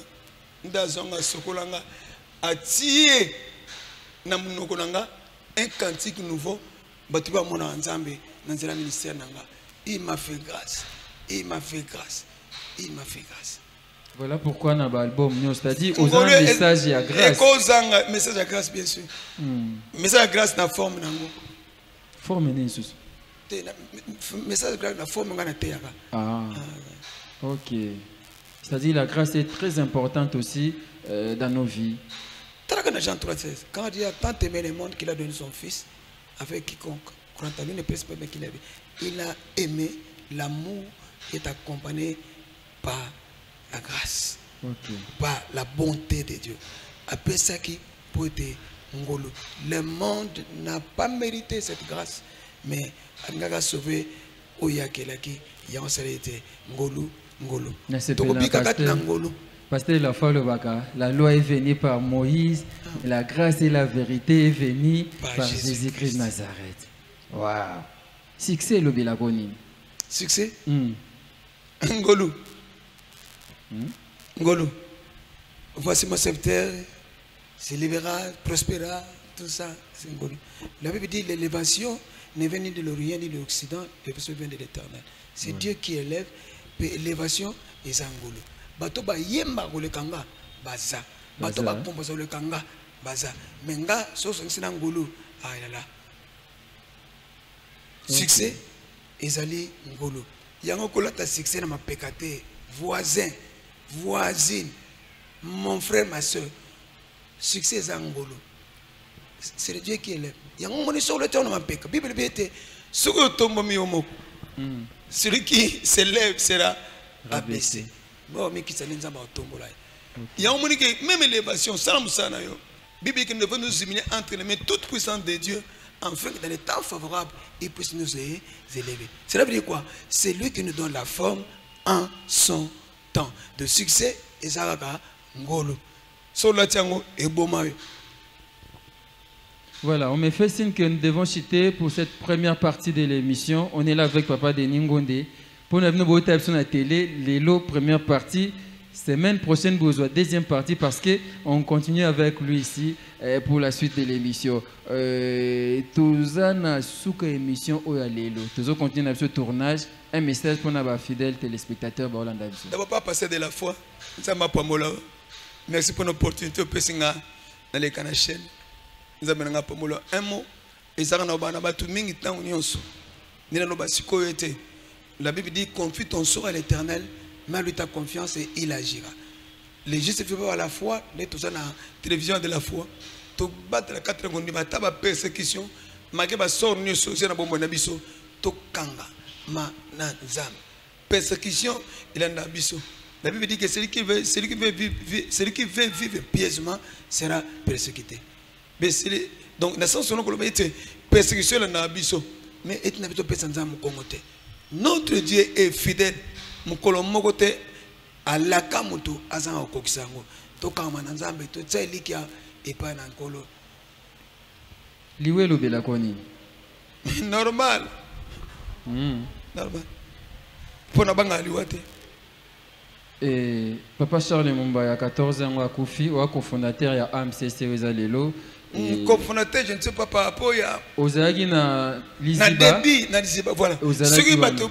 Ndazonga sokolanga atie na munoko nanga un cantique nouveau batuba mona nzambe na nzela ministère nanga. Il m'a fait grâce. Il m'a fait grâce. Il m'a fait grâce. Voilà pourquoi on a l'album, c'est-à-dire aux un message à grâce. Message à grâce bien sûr. Message à grâce na forme nango. Forme ni sous. Message à grâce na forme ngana teyaka. Ah. OK. C'est-à-dire la grâce est très importante aussi dans nos vies. Dans Jean 3,16, quand Dieu a tant aimé le monde qu'il a donné son fils, avec quiconque croit en lui ne peut pas aimer qu'il a vu. Il a aimé, l'amour est accompagné par la grâce, par la bonté de Dieu. Après ça qui peut être ngolo. Le monde n'a pas mérité cette grâce, mais il a sauvé Oyakelaki, il a été ngolo. Pasteur la foi le baka, la loi est venue par Moïse, la grâce et la vérité est venue par Jésus-Christ Nazareth. Waouh. Succès le bilagoni. Succès? Ngolu. Ngolo. Voici mon serviteur, c'est libéra, prospéra, tout ça, c'est Ngolo. La Bible dit l'élévation ne vient ni de l'Orient ni de l'Occident, l'élévation vient de l'Éternel. C'est Dieu qui élève, mais l'élévation est Ngolo. Bato ba yemba le kanga, baza. Bato ba pomposa le kanga, baza. Menga, so c'est Ngolo, ah là là. Succès, ezali Ngolo. Yango kola ta succès na ma pécaté, voisin, voisine. Mon frère, ma soeur, succès est Ngolo. C'est le Dieu qui élève. Il y a un moment sur le temps de ma péché. La Bible dit celui qui s'élève sera abaissé. Bon, mais qui s'élève sera abaissé. Il y a un moment que même l'élévation, la Bible dit que nous devons nous humilier entre les mains toute puissance de Dieu, afin que dans les temps favorables, il puisse nous élever. Cela veut dire quoi? C'est lui qui nous donne la forme en son temps. De succès, et ça va. Voilà, on me fait signe que nous devons chuter pour cette première partie de l'émission. On est là avec Papa Denis Ngonde. Pour nous venir à la télé, les lots, première partie. Semaine prochaine, vous aurez deuxième partie parce qu'on continue avec lui ici pour la suite de l'émission. Tous en sous émission où aller tous continuer avec ce tournage. Un message pour nos fidèles téléspectateurs. D'abord, pas passer de la foi. Ça m'a pas mola. Merci pour l'opportunité de dans les canaux chaîne. Nous avons un mot. Et ça, nous avons tout mingi temps nyonso. Ni na basiko été. La Bible dit confie ton sort à l'Éternel, mais lui ta confiance et il agira. Les justes vivent à la foi, les tous dans la télévision de la foi. Tu battre la 4 secondes, ma taba persécution, ma ke ba sort nyonso, c'est na bombo na biso, to kanga ma na nzam. Persécution, il a na biso. La Bible dit que celui qui veut vivre pieusement sera persécuté. Donc, dans le sens où nous avons été persécution, mais notre Dieu est fidèle. Nous avons été à la Kamutu, à Zan Okokisango. Tout comme un ensemble, tout ça, il y a et pas un colo. Liwelo Belakoni. Normal. Normal. Pour la banque à l'Iwate. Et Papa Charles Mumba, il y a 14 ans, il est cofondateur de AMCC Lelo. Cofondateur, je ne sais pas par rapport à. Ozagi na Liziba. Na Liziba, voilà. Ceux qui bateau,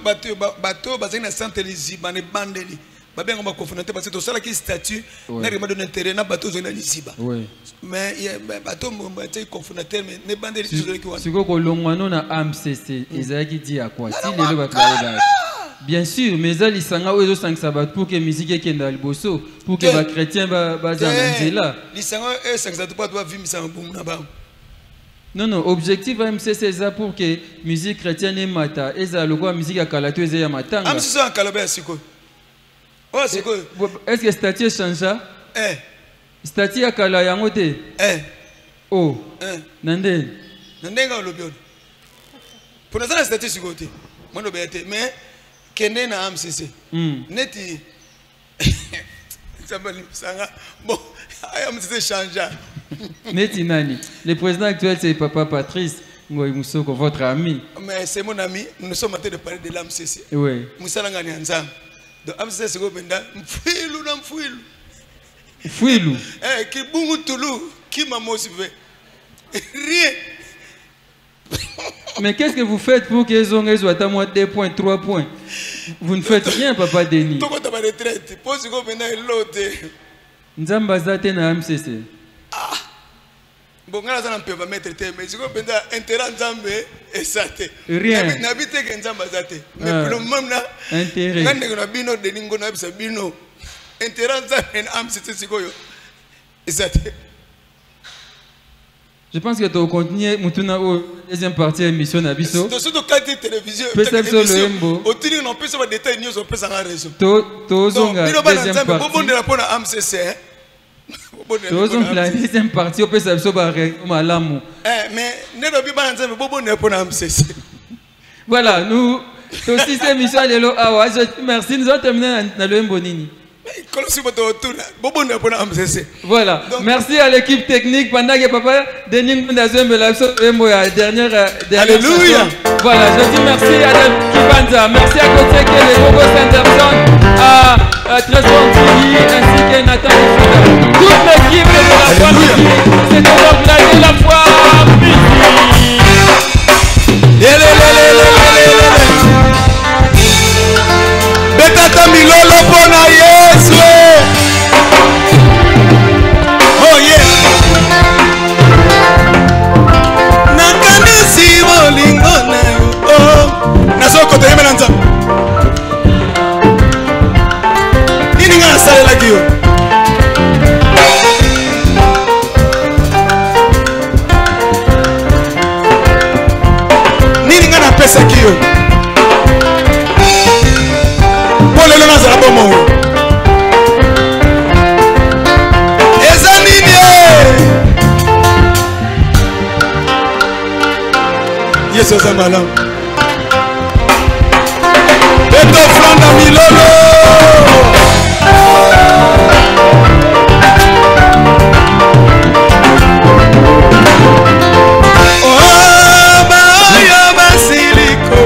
basé na centre Liziba, ne bandeli. Babé on va cofondateur parce que tout ça là qui statut, n'a rien donné intérêt na bateau na Liziba. Oui. Mais il y a bateau bateau cofondateur mais ne bandeli tout qui wa. Ce que kolongwano na AMCC, Ezagi dit à quoi? Si Lelo va travailler. Bien sûr, mais ça, les sanga ou les autres sabat pour que la musique est dans le bosso, pour que les chrétiens basent là. Les sanga et sanga pas doit vivre ça en boum là-bas. Non non, objectif AMC c'est ça pour que musique chrétienne est mata, et ça le quoi musique à Kalato est ya matanga. AMC c'est en Kalabé siko. Oh siko. Est-ce que statut change? Statut à Kala yangote. Oh. Nande. Nande nga lobio. Pour l'instant statut siko te. Moi no bété mais Kende na AMCC. Neti. Bon, AMCC change. Neti Nani. Le président actuel, c'est Papa Patrice Ngoy Moussoko, votre ami. Mais c'est mon ami. Nous sommes en train de parler de l'AMCC. Oui. Moussalanga ni Anzam. Donc AMCC, c'est quoi, Benda? Mfouilou, non, mfouilou. Mfouilou. Qui boumou toulou, qui m'a motivé. Rien. Mais qu'est-ce que vous faites pour que les gens soient à moins 2 points, 3 points? Vous ne faites rien, Papa Denis. Nzamba zate na MCC. Ah. Bon, on peut pas mettre mais je crois que intérêt Nzambe et sate. Rien. N'habite que Nzamba zate. Mais pour le moment là, intérêt. Quand on a bino de ningo na bisa bino. Intérêt Nzambe MCC sikoyo. Et sate. Je pense que tu vas continuer la deuxième partie de l'émission Nabiso. Tu as qualité télévision. Tu as le au tenu, on peut savoir des détails, on peut savoir la raison. Tu as la deuxième partie, on peut savoir la raison. Voilà, nous, aussi cette émission, merci, nous avons terminé dans le Mbonini. Voilà. Donc, merci à l'équipe technique. Pendant que papa dernière Alléluia. Voilà, je dis merci à Kibanza, merci à côté que les Bobo Sanderson, à Trésor TV ainsi que Nathan Ifida. Toute l'équipe de la foi musique, c'est donc la foi musique. Betata milolo pona Yesu. Oh yeah. Nakanisi bolingo na yo. Oh. Nasoko to yemela nza. Nini nga salela kiyo. Nini nga na pesa kiyo. Polelo nazala bomo. Eza nini Yesu oza malamu. Beto franda milolo. Oh, bayo basiliko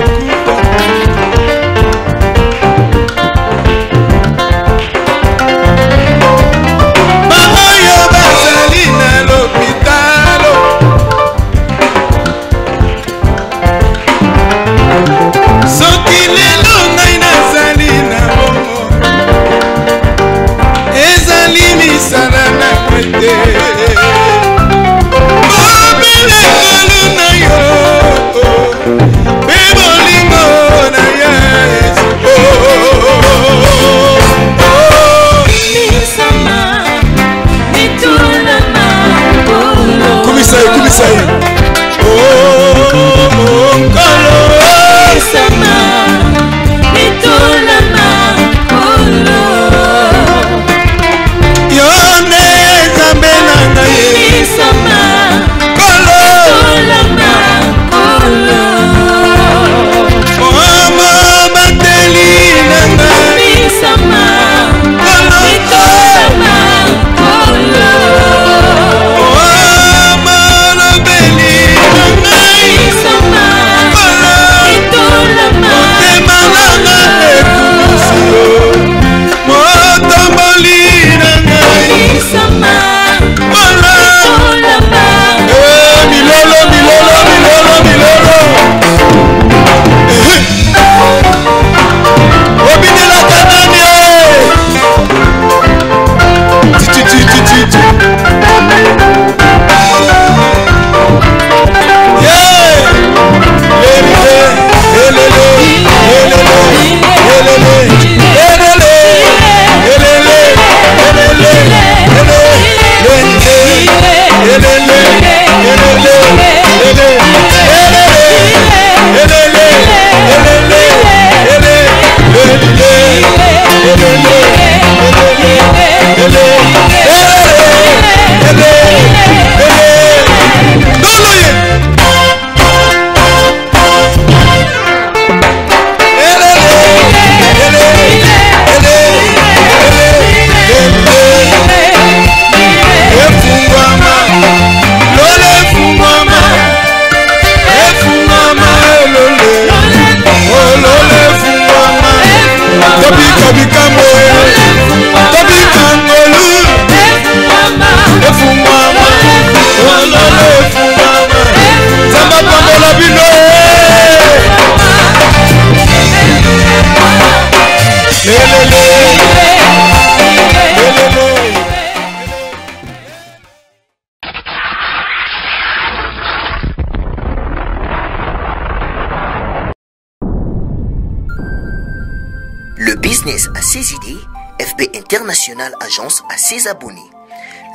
Le business a ses idées, FB International Agence a ses abonnés.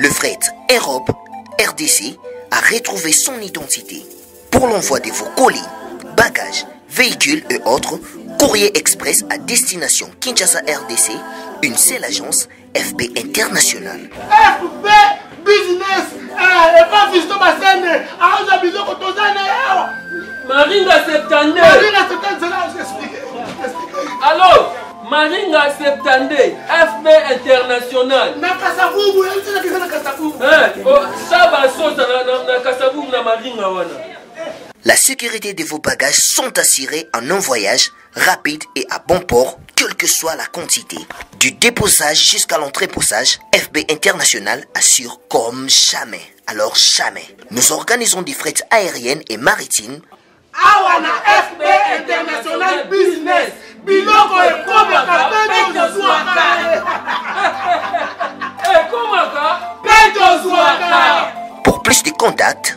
Le fret Europe, RDC, a retrouvé son identité. Pour l'envoi de vos colis, bagages, véhicules et autres, courrier express à destination Kinshasa RDC, une seule agence, FB International. FB Business, et pas Fisto Bassene, à Bizo Kotozane. Marina Septane. Marina Septane, c'est là, je t'explique. Allô? Maringa 72 FB International. Na Kasavubu, na Kasavubu. La sécurité de vos bagages sont assurées en un voyage rapide et à bon port, quelle que soit la quantité. Du déposage jusqu'à l'entreposage, FB International assure comme jamais. Alors jamais. Nous organisons des frettes aériennes et maritimes. Awana FB International Business. Biloko et Komaka, Peto Zouaka. Pour plus de contacts,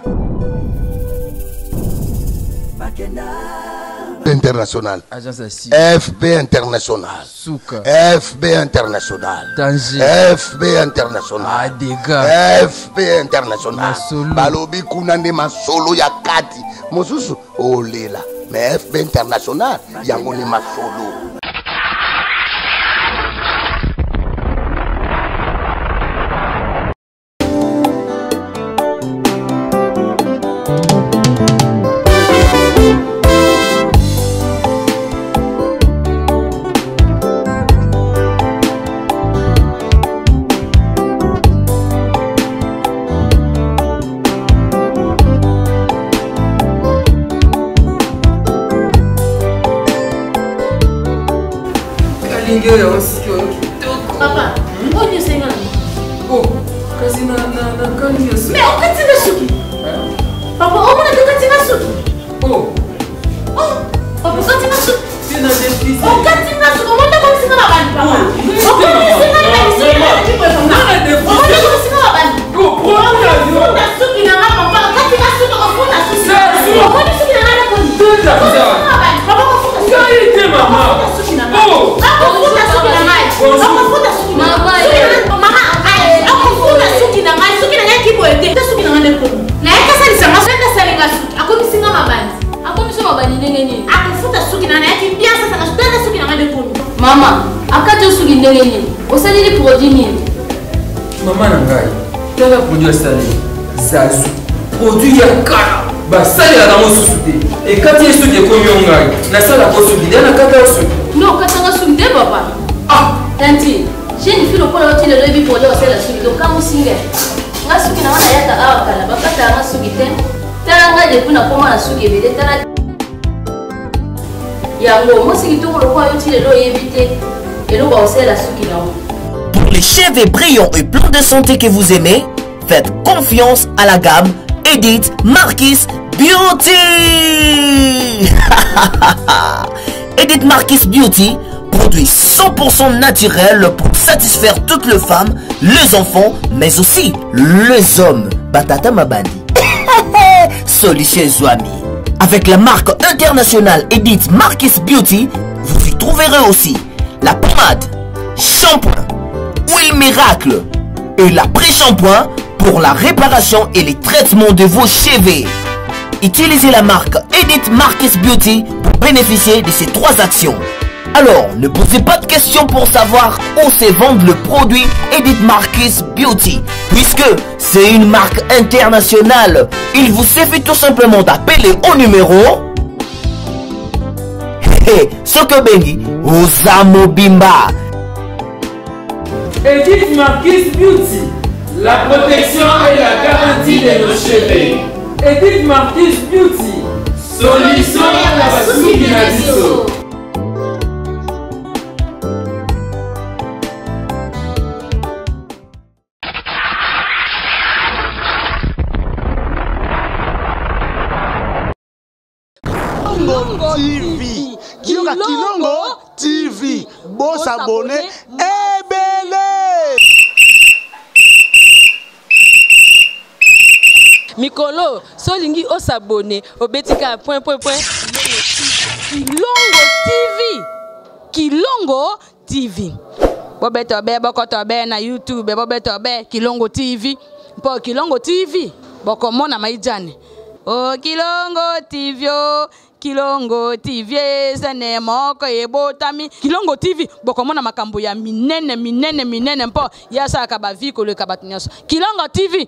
International. FB International. Souka. FB International. Danger. FB International. Dégâts. FB International. Masolo. Balobi kunande masolo ya kati. Mosusu olela. Mais FB International yango ni masolo. Papa, où est-ce que oh, kasi na kani yesu. mais on continue suki. Papa, on a continue suki. Oh, Papa, continue suki. tu n'as des fils. On continue suki. On monte comme si on avait papa. On continue suki. On Mama, akati suki ndenge nini? Osali produit nini? Maman nangai, tala produit salé. Zazu, produit ya kala. Ba sali la dans société. Et quand il est sur des communes ngai, na sala possibilité na kata osu. Non, katanga suki de papa. Ah, Tanti, j'ai une fille au point où tu le levis pour dire c'est la suki. Donc quand vous signez, nga suki na wana yaka awa kala. Bakata nga suki te. Tala nga de kuna koma na suki bede tala. Pour les cheveux brillants et pleins de santé que vous aimez, faites confiance à la gamme Edith Marquis Beauty. Edith Marquis Beauty, produit 100% naturel pour satisfaire toutes les femmes, les enfants, mais aussi les hommes. Batata Mabani. Solution Zouami. Avec la marque internationale Edith Marquis Beauty, vous y trouverez aussi la pommade, shampoing, huile miracle et l'après-shampoing pour la réparation et les traitements de vos cheveux. Utilisez la marque Edith Marquis Beauty pour bénéficier de ces 3 actions. Alors, ne posez pas de questions pour savoir où se vend le produit Edith Marquis Beauty, puisque c'est une marque internationale. Il vous suffit tout simplement d'appeler au numéro Sokobengi Osamo Bimba. Edith Marquis Beauty, la protection et la garantie de nos cheveux. Edith Marquis Beauty, solution à la sous-binadiso. TV. Kilongo TV. Bon s'abonner. Ebele. Mikolo, solingi o s'abonner. Obetika point. Kilongo TV. Kilongo TV. Bobetobe, bokotobe na YouTube. Bobetobe, Kilongo TV. Po Kilongo TV. Bokomona maijane. Oh Kilongo TV. Kilongo TV sene moko ebotami Kilongo TV bokomona makambo ya minene mpo yasa ka baviko le kabatunyaso Kilongo TV